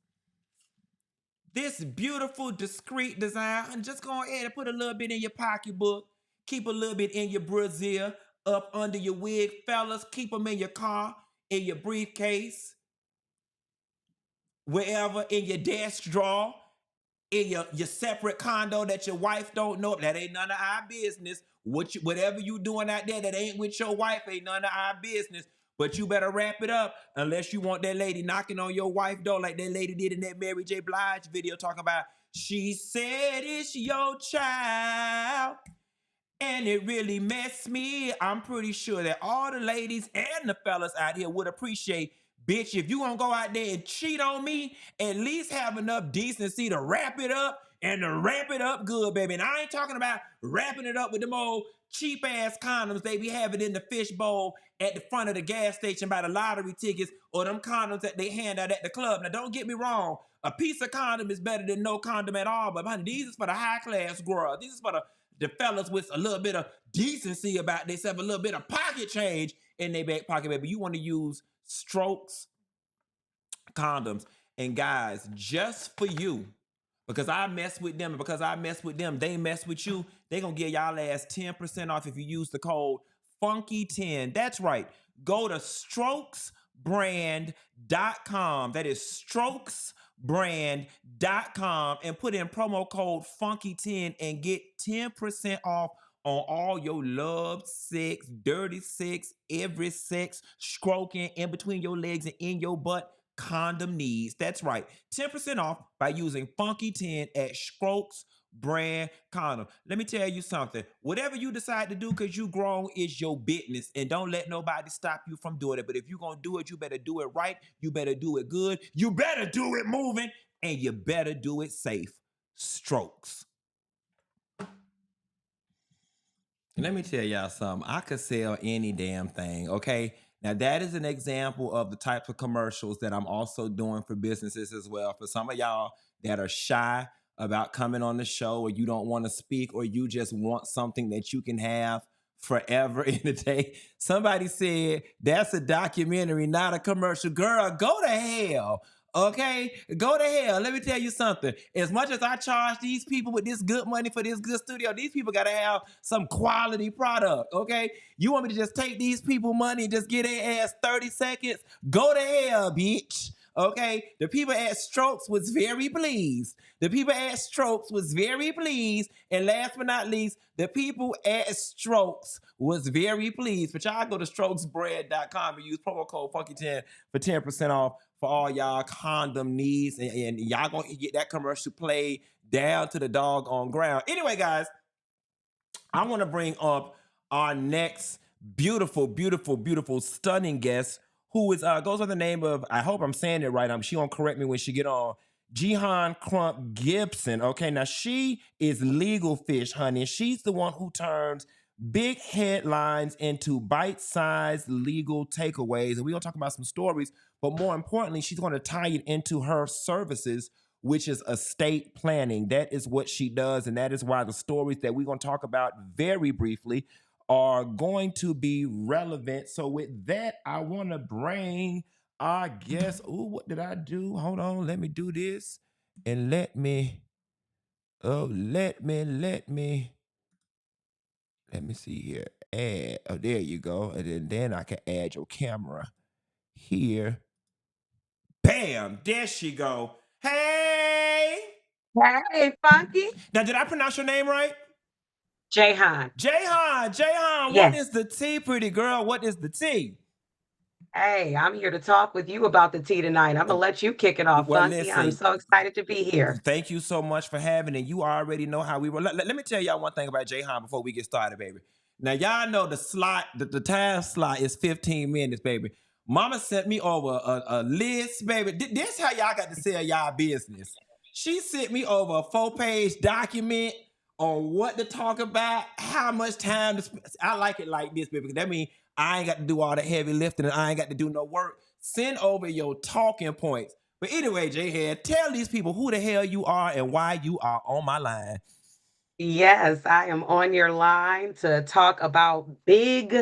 this beautiful, discreet design, and just go ahead and put a little bit in your pocketbook. Keep a little bit in your brassiere, up under your wig. Fellas, keep them in your car, in your briefcase, wherever, in your desk drawer, in your separate condo that your wife don't know. That ain't none of our business. Whatever you doing out there that ain't with your wife ain't none of our business. But you better wrap it up unless you want that lady knocking on your wife's door like that lady did in that Mary J. Blige video talking about, she said it's your child. And it really messed me. I'm pretty sure that all the ladies and the fellas out here would appreciate, bitch, if you gonna go out there and cheat on me, at least have enough decency to wrap it up and to wrap it up good, baby. And I ain't talking about wrapping it up with them old cheap-ass condoms they be having in the fishbowl at the front of the gas station by the lottery tickets, or them condoms that they hand out at the club. Now, don't get me wrong. A piece of condom is better than no condom at all, but honey, these is for the high-class girls. These is for the fellas with a little bit of decency about themselves, a little bit of pocket change in their back pocket, baby. You want to use Strokes condoms. And guys, just for you, because I mess with them, and because I mess with them, they mess with you, they going to give y'all ass 10% off if you use the code FUNKY10. That's right. Go to strokesbrand.com. That is strokesbrand.com and put in promo code FUNKY10 and get 10% off on all your love, sex, dirty sex, every sex, stroking in between your legs and in your butt condom needs. That's right. 10% off by using FUNKY10 at Strokes Brand Condom. Let me tell you something. Whatever you decide to do because you grown is your business, and don't let nobody stop you from doing it. But if you're going to do it, you better do it right. You better do it good. You better do it moving, and you better do it safe. Strokes. Let me tell y'all something. I could sell any damn thing, okay? Now, that is an example of the types of commercials that I'm also doing for businesses as well. For some of y'all that are shy about coming on the show, or you don't want to speak, or you just want something that you can have forever in a day. Somebody said, that's a documentary, not a commercial. Girl, go to hell. Okay, go to hell. Let me tell you something. As much as I charge these people with this good money for this good studio, these people got to have some quality product, okay? You want me to just take these people money and just get their ass 30 seconds? Go to hell, bitch. Okay, the people at Strokes was very pleased. The people at Strokes was very pleased. And last but not least, the people at Strokes was very pleased. But y'all go to strokesbrand.com and use promo code FUNKY10 for 10% off for all y'all condom needs. And y'all gonna get that commercial played down to the doggone ground. Anyway, guys, I want to bring up our next beautiful, beautiful, beautiful, stunning guest who is goes by the name of, I hope I'm saying it right. She gonna correct me when she get on. Jehan Crump Gibson. Okay, now she is legal fish, honey. She's the one who turns big headlines into bite-sized legal takeaways. And we're gonna talk about some stories, but more importantly, she's gonna tie it into her services, which is estate planning. That is what she does, and that is why the stories that we're gonna talk about very briefly are going to be relevant. So with that, I want to bring our guest. Oh, what did I do? Hold on. Let me do this. And let me see here. Add. Oh, there you go. And then I can add your camera here. Bam. There she go. Hey. Hey, Funky. Now, did I pronounce your name right? Jehan. Jehan, what Yes. is the tea, pretty girl? What is the tea? Hey, I'm here to talk with you about the tea tonight. I'm gonna let you kick it off, Well, Funky. I'm listen, so excited to be here. thank you so much for having it. You already know how we roll. Let me tell y'all one thing about Jehan before we get started, baby. Now, y'all know the time slot is 15 minutes, baby. Mama sent me over a list, baby. This how y'all got to sell y'all business. She sent me over a 4-page document on what to talk about, how much time to spend. I like it like this, baby, because that means I ain't got to do all the heavy lifting and I ain't got to do no work. Send over your talking points. But anyway, Jehan, tell these people who the hell you are and why you are on my line. Yes, I am on your line to talk about big,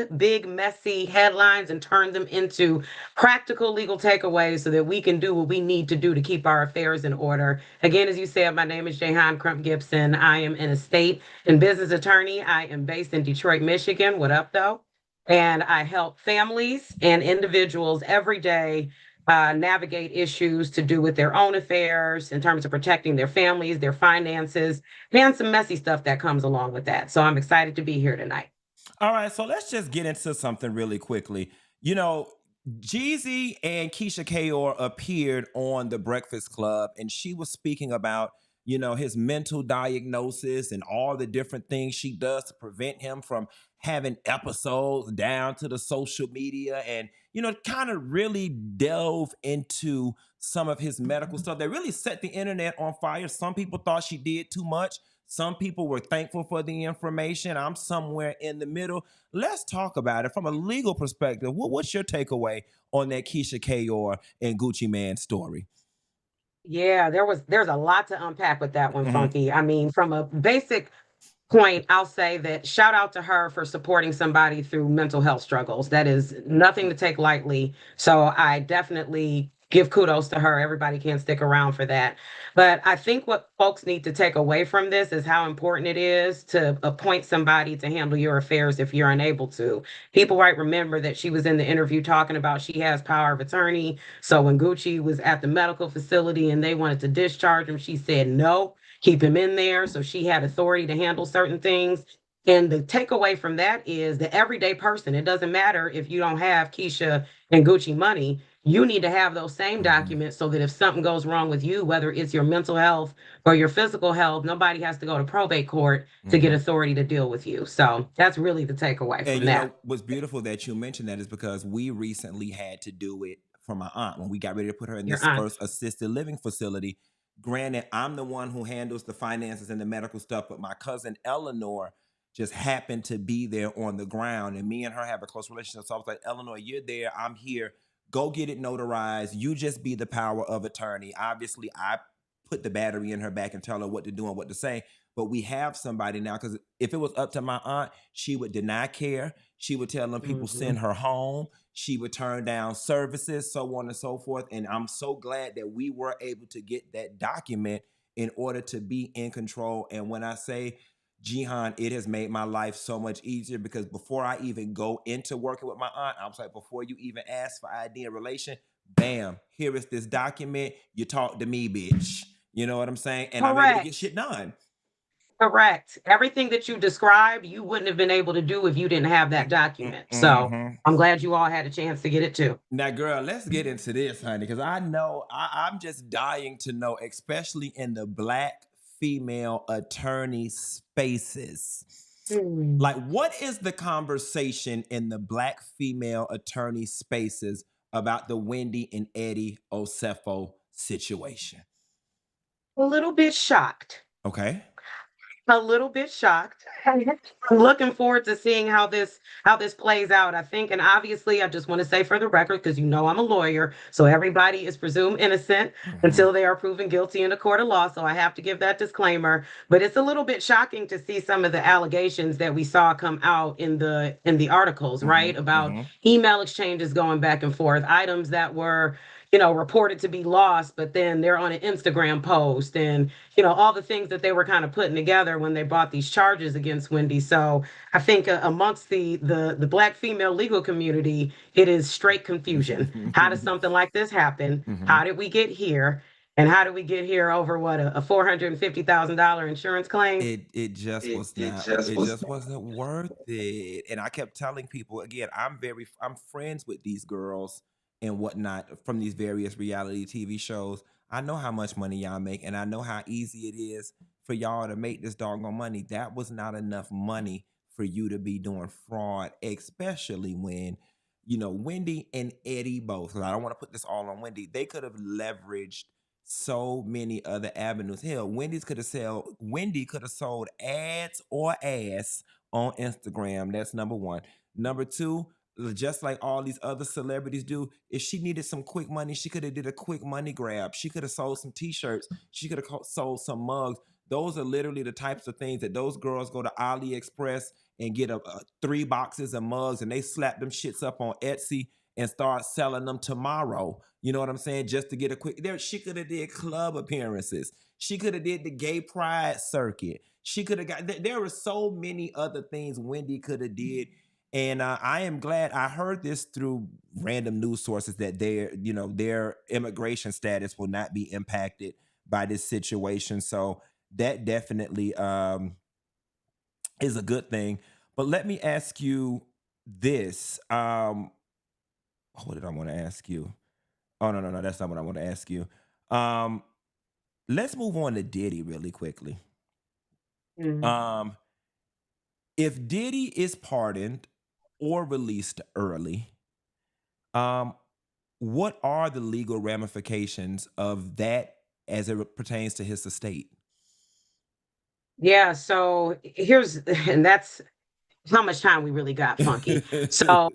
messy headlines and turn them into practical legal takeaways so that we can do what we need to do to keep our affairs in order. Again, as you said, my name is Jehan Crump Gibson. I am an estate and business attorney. I am based in Detroit, Michigan. What up, though? And I help families and individuals every day navigate issues to do with their own affairs in terms of protecting their families, their finances, and some messy stuff that comes along with that. So I'm excited to be here tonight. All right, so let's just get into something really quickly. You know, Jeezy and Keisha Kayor appeared on The Breakfast Club, and she was speaking about, you know, his mental diagnosis and all the different things she does to prevent him from having episodes down to the social media and, you know, kind of really delve into some of his medical stuff that really set the internet on fire. Some people thought she did too much. Some people were thankful for the information. I'm somewhere in the middle. Let's talk about it from a legal perspective. What's your takeaway on that Keisha Kayor and Gucci Mane story? Yeah, there's a lot to unpack with that one, Mhm. Funky. I mean, from a basic point, I'll say that shout out to her for supporting somebody through mental health struggles. That is nothing to take lightly. So I definitely give kudos to her. Everybody can't stick around for that. But I think what folks need to take away from this is how important it is to appoint somebody to handle your affairs if you're unable to. People might remember that she was in the interview talking about she has power of attorney. So when Gucci was at the medical facility and they wanted to discharge him, she said no, keep him in there. So she had authority to handle certain things. And the takeaway from that is the everyday person, it doesn't matter if you don't have Keisha and Gucci money, you need to have those same documents so that if something goes wrong with you, whether it's your mental health or your physical health, nobody has to go to probate court to get authority to deal with you. So that's really the takeaway And from you that. know what's beautiful that you mentioned that is because we recently had to do it for my aunt when we got ready to put her in Your this aunt. first assisted living facility. Granted, I'm the one who handles the finances and the medical stuff, but my cousin Eleanor just happened to be there on the ground, and me and her have a close relationship. So I was like, Eleanor, you're there, I'm here. Go get it notarized. You just be the power of attorney. Obviously, I put the battery in her back and tell her what to do and what to say. But we have somebody now, because if it was up to my aunt, she would deny care. She would tell them people send her home. She would turn down services, so on and so forth. And I'm so glad that we were able to get that document in order to be in control. And when I say Jehan, it has made my life so much easier because before I even go into working with my aunt, I was like, before you even ask for ID and relation, bam, here is this document. You talk to me, bitch. You know what I'm saying? And I'm able to Correct. get shit done. Correct. Everything that you described, you wouldn't have been able to do if you didn't have that document. So I'm glad you all had a chance to get it too. Now, girl, let's get into this, honey, because I know I'm just dying to know, especially in the Black female attorney spaces. Like, what is the conversation in the Black female attorney spaces about the Wendy and Eddie Osefo situation? A little bit shocked. Okay. A little bit shocked. I'm looking forward to seeing how this plays out. I think, and obviously, I just want to say for the record, because you know I'm a lawyer, so everybody is presumed innocent until they are proven guilty in a court of law. So I have to give that disclaimer. But it's a little bit shocking to see some of the allegations that we saw come out in the articles, right? About email exchanges going back and forth, items that were, reported to be lost, but then they're on an Instagram post, and all the things that they were kind of putting together when they brought these charges against Wendy. So I think amongst the Black female legal community, it is straight confusion. How does something like this happen? How did we get here? And how did we get here over what, a $450,000 insurance claim? It just wasn't worth it. And I kept telling people, again, I'm friends with these girls and whatnot from these various reality TV shows. I know how much money y'all make, and I know how easy it is for y'all to make this doggone money. That was not enough money for you to be doing fraud, especially when, Wendy and Eddie both, 'cause I don't want to put this all on Wendy, they could have leveraged so many other avenues. Hell, Wendy could have sold ads or ass on Instagram. That's number one. Number two, just like all these other celebrities do, if she needed some quick money, she could have did a quick money grab. She could have sold some t-shirts. She could have sold some mugs. Those are literally the types of things that those girls go to AliExpress and get 3 boxes of mugs, and they slap them shits up on Etsy and start selling them tomorrow. You know what I'm saying? Just to get a quick she could have did club appearances. She could have did the gay pride circuit. She could have there were so many other things Wendy could have did. And I am glad I heard this through random news sources that their immigration status will not be impacted by this situation. So that definitely is a good thing. But let me ask you this. What did I want to ask you? Oh, no, that's not what I want to ask you. Let's move on to Diddy really quickly. If Diddy is pardoned or released early, what are the legal ramifications of that as it pertains to his estate? Yeah, so and that's how much time we really got, Funky. So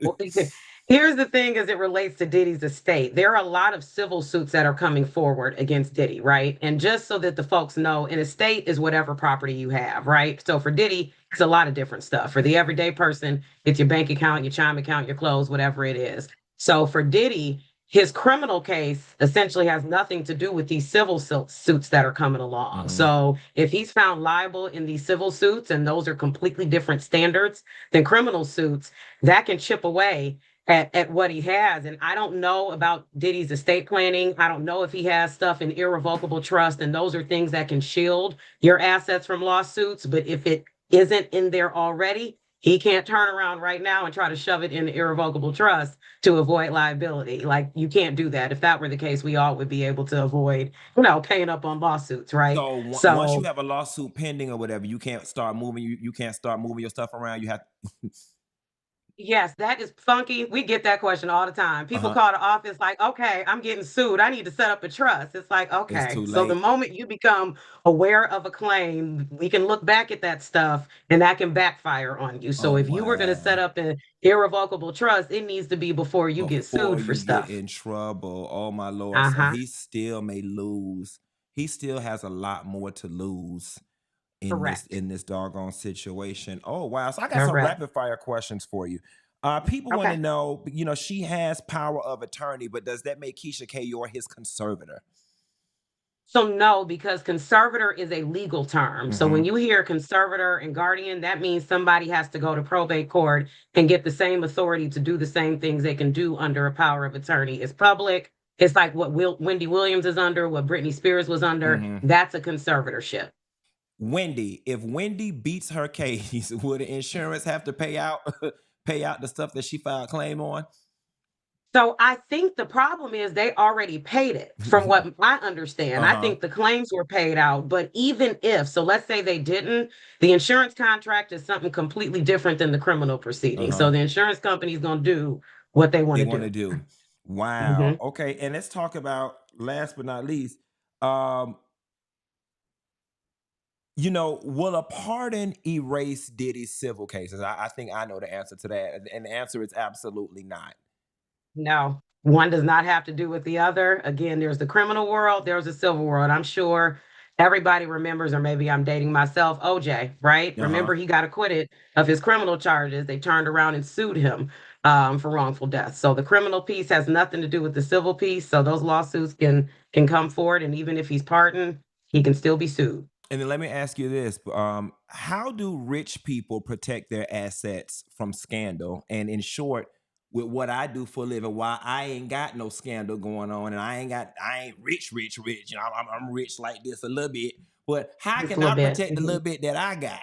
here's the thing as it relates to Diddy's estate. There are a lot of civil suits that are coming forward against Diddy, right? And just so that the folks know, an estate is whatever property you have, right? So for Diddy, it's a lot of different stuff. For the everyday person, it's your bank account, your chime account, your clothes, whatever it is. So for Diddy, his criminal case essentially has nothing to do with these civil suits that are coming along. So if he's found liable in these civil suits, and those are completely different standards than criminal suits, that can chip away at what he has. And I don't know about Diddy's estate planning. I don't know if he has stuff in irrevocable trust, and those are things that can shield your assets from lawsuits. But if it isn't in there already, he can't turn around right now and try to shove it in the irrevocable trust to avoid liability. Like, you can't do that. If that were the case, we all would be able to avoid, paying up on lawsuits, right? So once you have a lawsuit pending or whatever, you can't start moving. You can't start moving your stuff around. You have. Yes, that is Funky. We get that question all the time. People call the office like, okay, I'm getting sued. I need to set up a trust. It's like, okay. So the moment you become aware of a claim, we can look back at that stuff and that can backfire on you. So if you were going to set up an irrevocable trust, it needs to be before you get sued for stuff. Get in trouble. Oh my Lord. So he still may lose. He still has a lot more to lose in this doggone situation. Oh wow. So I got some rapid fire questions for you. People want to know, she has power of attorney, but does that make Keisha Kayor his conservator? So no, because conservator is a legal term. So when you hear conservator and guardian, that means somebody has to go to probate court and get the same authority to do the same things they can do under a power of attorney. It's public. It's like what Wendy Williams is under, what Britney Spears was under. That's a conservatorship. Wendy, if Wendy beats her case, would the insurance have to pay out the stuff that she filed claim on? So I think the problem is they already paid it, from what I understand. I think the claims were paid out, but even if, so let's say they didn't, the insurance contract is something completely different than the criminal proceeding. So the insurance company is going to do what they want to do. Wow. Okay, and let's talk about last but not least. Will a pardon erase Diddy's civil cases? I think I know the answer to that, and the answer is absolutely not. No, one does not have to do with the other. Again, there's the criminal world, there's the civil world. I'm sure everybody remembers, or maybe I'm dating myself, OJ, right? Remember, he got acquitted of his criminal charges. They turned around and sued him for wrongful death. So the criminal piece has nothing to do with the civil piece. So those lawsuits can come forward, and even if he's pardoned, he can still be sued. And then let me ask you this: how do rich people protect their assets from scandal? And in short, with what I do for a living, why I ain't got no scandal going on, and I ain't rich. I'm rich like this a little bit, but how can I protect the little bit that I got?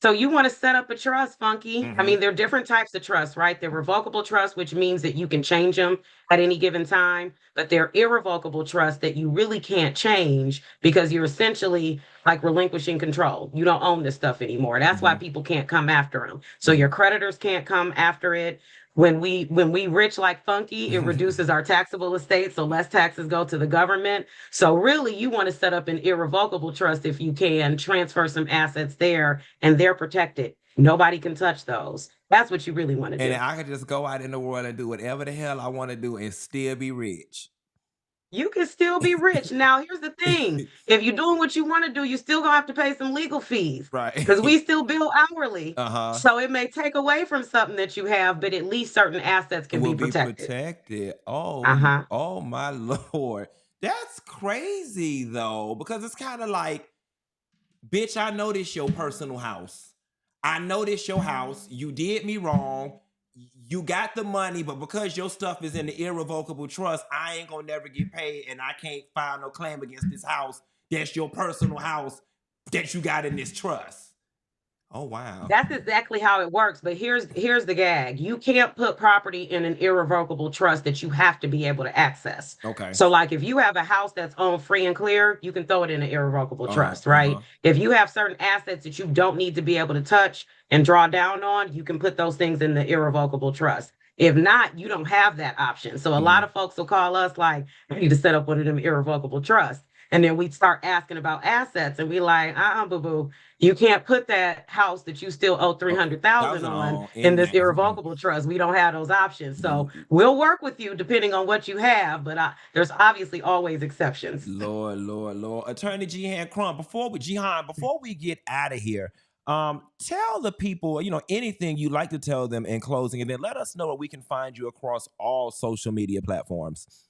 So you want to set up a trust, Funky. I mean, there are different types of trust, right? They're revocable trust, which means that you can change them at any given time. But they're irrevocable trust that you really can't change because you're essentially like relinquishing control. You don't own this stuff anymore. That's why people can't come after them. So your creditors can't come after it. When we rich like Funky, it reduces our taxable estate, so less taxes go to the government. So really, you want to set up an irrevocable trust if you can, transfer some assets there, and they're protected. Nobody can touch those. That's what you really want to do. And I can just go out in the world and do whatever the hell I want to do and still be rich. You can still be rich. Now, here's the thing. If you're doing what you want to do, you still gonna have to pay some legal fees. Right. Because we still bill hourly. So it may take away from something that you have, but at least certain assets can be protected. Oh, oh my Lord. That's crazy though, because it's kind of like, bitch, I know this your personal house. I know this your house. You did me wrong. You got the money, but because your stuff is in the irrevocable trust, I ain't gonna never get paid, and I can't file no claim against this house. That's your personal house that you got in this trust. Oh, wow. That's exactly how it works. But here's the gag. You can't put property in an irrevocable trust that you have to be able to access. Okay. So like if you have a house that's owned free and clear, you can throw it in an irrevocable trust, right? If you have certain assets that you don't need to be able to touch and draw down on, you can put those things in the irrevocable trust. If not, you don't have that option. So a lot of folks will call us like, I need to set up one of them irrevocable trusts. And then we'd start asking about assets, and we like, boo-boo, you can't put that house that you still owe $300,000 on in this irrevocable trust. We don't have those options. So we'll work with you depending on what you have, but there's obviously always exceptions. Lord. Attorney Jehan Crump, before we get out of here, tell the people, anything you'd like to tell them in closing, and then let us know where we can find you across all social media platforms.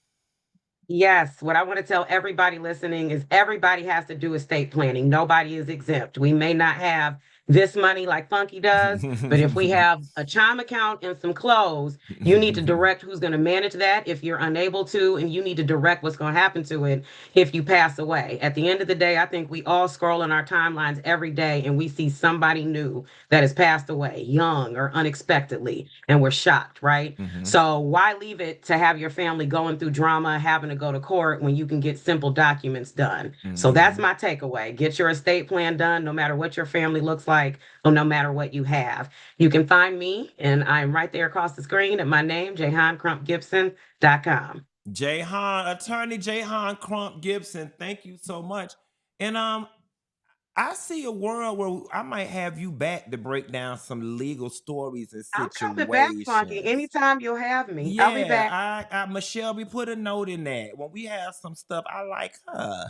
Yes, what I want to tell everybody listening is everybody has to do estate planning. Nobody is exempt. We may not have this money like Funky does, but if we have a chime account and some clothes, you need to direct who's going to manage that if you're unable to, and you need to direct what's going to happen to it if you pass away. At the end of the day, I think we all scroll in our timelines every day and we see somebody new that has passed away, young or unexpectedly, and we're shocked, right? So why leave it to have your family going through drama, having to go to court when you can get simple documents done? So that's my takeaway. Get your estate plan done, no matter what your family looks like, or no matter what you have. You can find me, and I'm right there across the screen at my name, JehanCrumpGibson.com. Jehan, attorney Jehan Crump Gibson, thank you so much. And I see a world where I might have you back to break down some legal stories and situations. I'll come back, Funky. Anytime you'll have me. Yeah, I'll be back. Michelle, we put a note in that. When we have some stuff, I like her.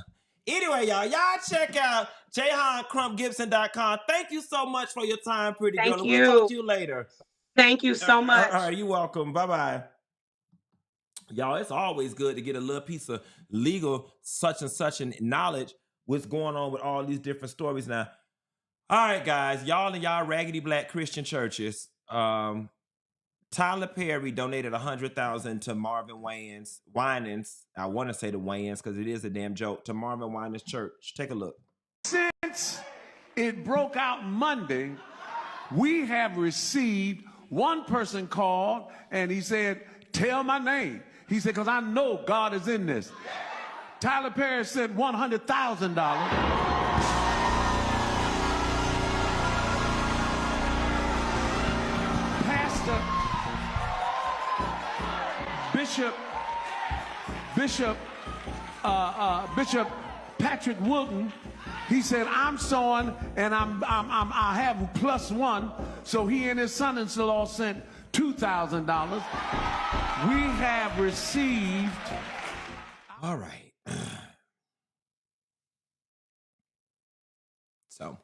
Anyway, y'all check out JehanCrumpGibson.com. Thank you so much for your time, pretty girl. Thank you. We'll talk to you later. Thank you so much. All right, you're welcome. Bye-bye. Y'all, it's always good to get a little piece of legal such and such and knowledge what's going on with all these different stories now. All right, guys, y'all and y'all raggedy black Christian churches. Tyler Perry donated $100,000 to Marvin Winans. I want to say the Wayans because it is a damn joke. To Marvin Winans Church. Take a look. Since it broke out Monday, we have received one person called and he said, "Tell my name." He said, "Because I know God is in this." Tyler Perry sent $100,000. Bishop Patrick Wilton, he said, I'm sowing and I have +1. So he and his son-in-law sent $2,000. We have received. All right. So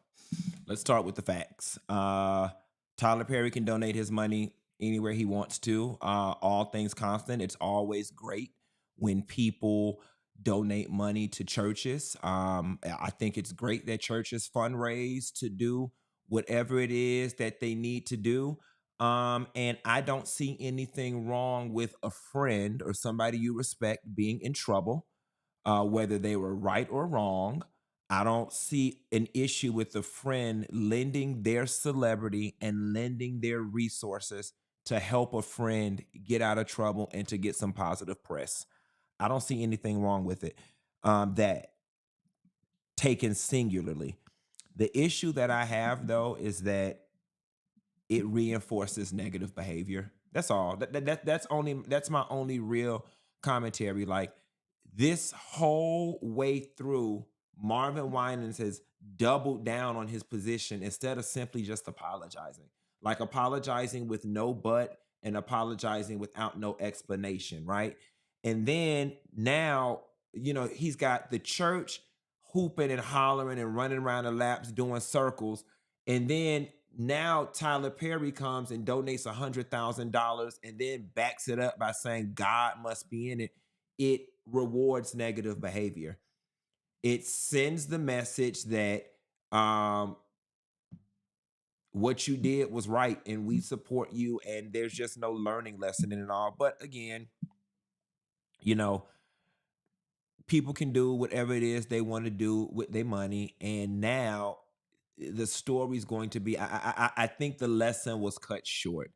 let's start with the facts. Tyler Perry can donate his money anywhere he wants to. All things constant, it's always great when people donate money to churches. I think it's great that churches fundraise to do whatever it is that they need to do. And I don't see anything wrong with a friend or somebody you respect being in trouble, whether they were right or wrong. I don't see an issue with a friend lending their celebrity and lending their resources to help a friend get out of trouble and to get some positive press. I don't see anything wrong with it. That taken singularly. The issue that I have, though, is that it reinforces negative behavior. That's all. That's my only real commentary. Like, this whole way through, Marvin Winans has doubled down on his position instead of simply just apologizing. Like apologizing with no but and apologizing without no explanation, right? And then now, he's got the church hooping and hollering and running around the laps doing circles. And then now Tyler Perry comes and donates $100,000 and then backs it up by saying God must be in it. It rewards negative behavior. It sends the message that what you did was right and we support you, and there's just no learning lesson in it all. But again, people can do whatever it is they want to do with their money. And now the story's going to be, I think the lesson was cut short.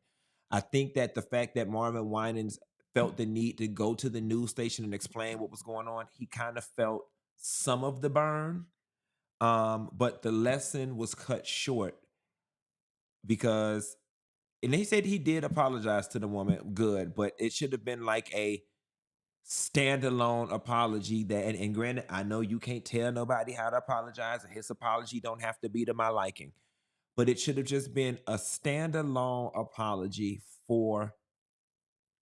I think that the fact that Marvin Winans felt the need to go to the news station and explain what was going on, he kind of felt some of the burn. But the lesson was cut short because, and he said he did apologize to the woman, good, but it should have been like a standalone apology that, and granted, I know you can't tell nobody how to apologize, and his apology don't have to be to my liking, but it should have just been a standalone apology for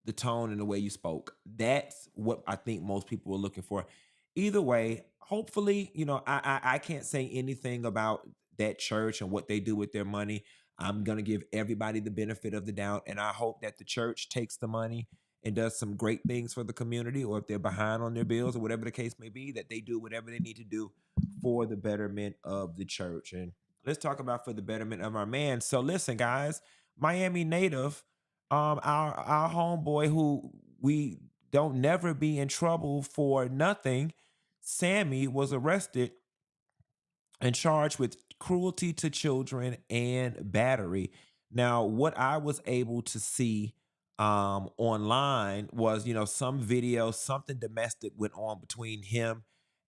the tone and the way you spoke. That's what I think most people were looking for. Either way, hopefully, I can't say anything about that church and what they do with their money. I'm going to give everybody the benefit of the doubt, and I hope that the church takes the money and does some great things for the community, or if they're behind on their bills or whatever the case may be, that they do whatever they need to do for the betterment of the church. And let's talk about for the betterment of our man. So listen, guys, Miami native, our homeboy who we don't never be in trouble for nothing, Sammy, was arrested and charged with cruelty to children and battery. Now, what I was able to see online was, some video, something domestic went on between him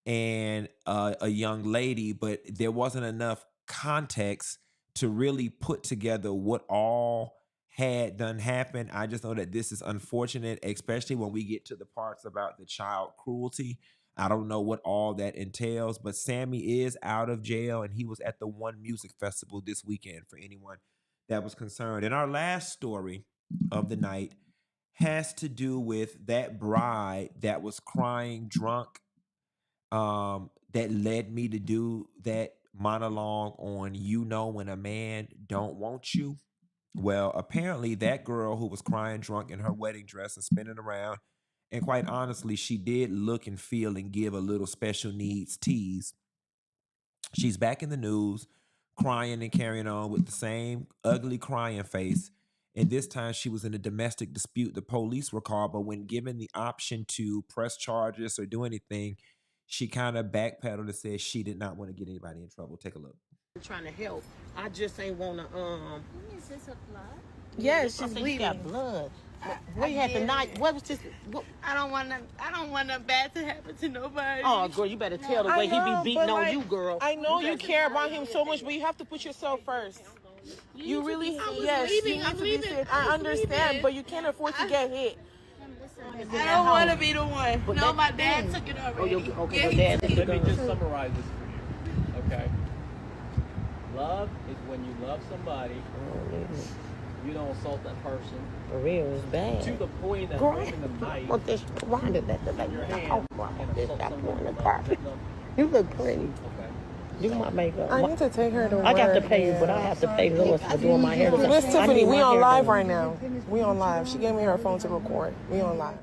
and a young lady, but there wasn't enough context to really put together what all had done happened. I just know that this is unfortunate, especially when we get to the parts about the child cruelty. I don't know what all that entails, but Sammy is out of jail, and he was at the One Music Festival this weekend, for anyone that was concerned. And our last story of the night has to do with that bride that was crying drunk, that led me to do that monologue on when a man don't want you. Well, apparently that girl who was crying drunk in her wedding dress and spinning around, and quite honestly, she did look and feel and give a little special needs tease. She's back in the news, crying and carrying on with the same ugly crying face. And this time she was in a domestic dispute. The police were called, but when given the option to press charges or do anything, she kind of backpedaled and said she did not want to get anybody in trouble. Take a look. I'm trying to help. I just ain't want to, Is this a blood? Yes, she's bleeding. Got blood. What you had the night? What was this? What? I don't want nothing bad to happen to nobody. Oh, girl, you better tell the way he be beating on you, girl. I know you care about him so much, but you have to put yourself first. You really, yes. I'm leaving. I understand, but you can't afford to get hit. I don't want to be the one. But No, that's my the dad thing. took it already. Oh, okay, Yeah, your he dad took took it. it. Let me just summarize this for you, okay? Love is when you love somebody, you don't assault that person. For real, it's bad. To the point that Girl, in the night, want this grinded that the your baby. hand, Oh, and this assault got someone on the without carpet. them. You look pretty. Okay. Do my makeup. I need to take her to work. I got to pay you, but I have to pay Lois for doing my hair. Miss I Tiffany, need we my on hair live done. right now. We on live. She gave me her phone to record. We on live.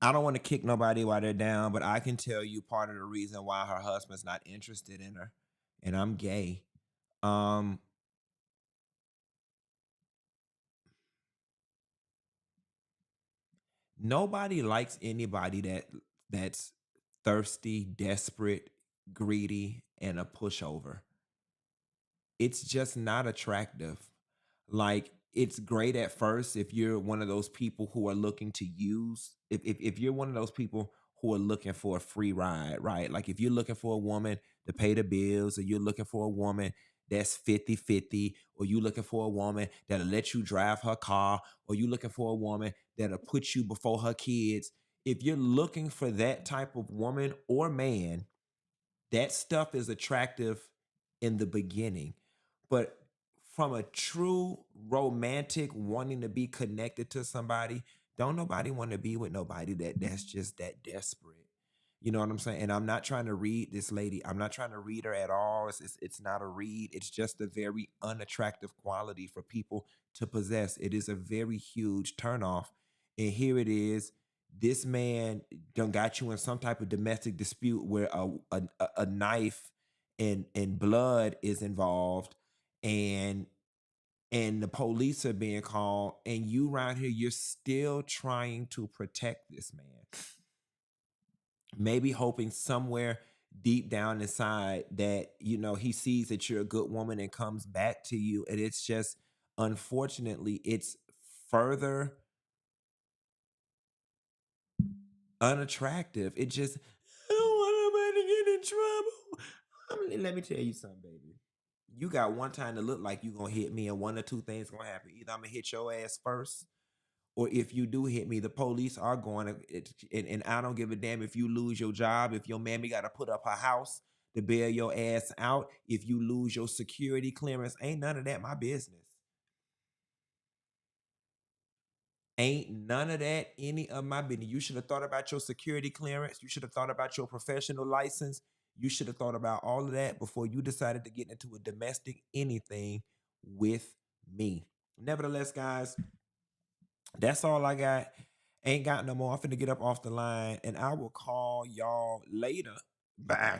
I don't want to kick nobody while they're down, but I can tell you part of the reason why her husband's not interested in her, and I'm gay. Nobody likes anybody that's thirsty, desperate, greedy, and a pushover. It's just not attractive. Like, it's great at first if you're one of those people who are looking to use, if you're one of those people who are looking for a free ride, right? Like, if you're looking for a woman to pay the bills, or you're looking for a woman that's 50-50, or you looking for a woman that'll let you drive her car, or you looking for a woman that'll put you before her kids. If you're looking for that type of woman or man, that stuff is attractive in the beginning. But from a true romantic wanting to be connected to somebody, don't nobody want to be with nobody that's just that desperate. You know what I'm saying? And I'm not trying to read this lady. I'm not trying to read her at all. It's not a read. It's just a very unattractive quality for people to possess. It is a very huge turnoff. And here it is. This man done got you in some type of domestic dispute where a knife and blood is involved, and the police are being called, and you around here, you're still trying to protect this man. Maybe hoping somewhere deep down inside that, he sees that you're a good woman and comes back to you. And it's just, unfortunately, it's further unattractive. It just, I don't want nobody to get in trouble. Let me tell you something, baby. You got one time to look like you gonna hit me, and one or two things gonna happen. Either I'm gonna hit your ass first, or if you do hit me, the police are going to, and I don't give a damn if you lose your job, if your mammy got to put up her house to bail your ass out, if you lose your security clearance, ain't none of that my business. Ain't none of that any of my business. You should have thought about your security clearance. You should have thought about your professional license. You should have thought about all of that before you decided to get into a domestic anything with me. Nevertheless, guys, that's all I got. Ain't got no more. I'm finna get up off the line, and I will call y'all later. Bye.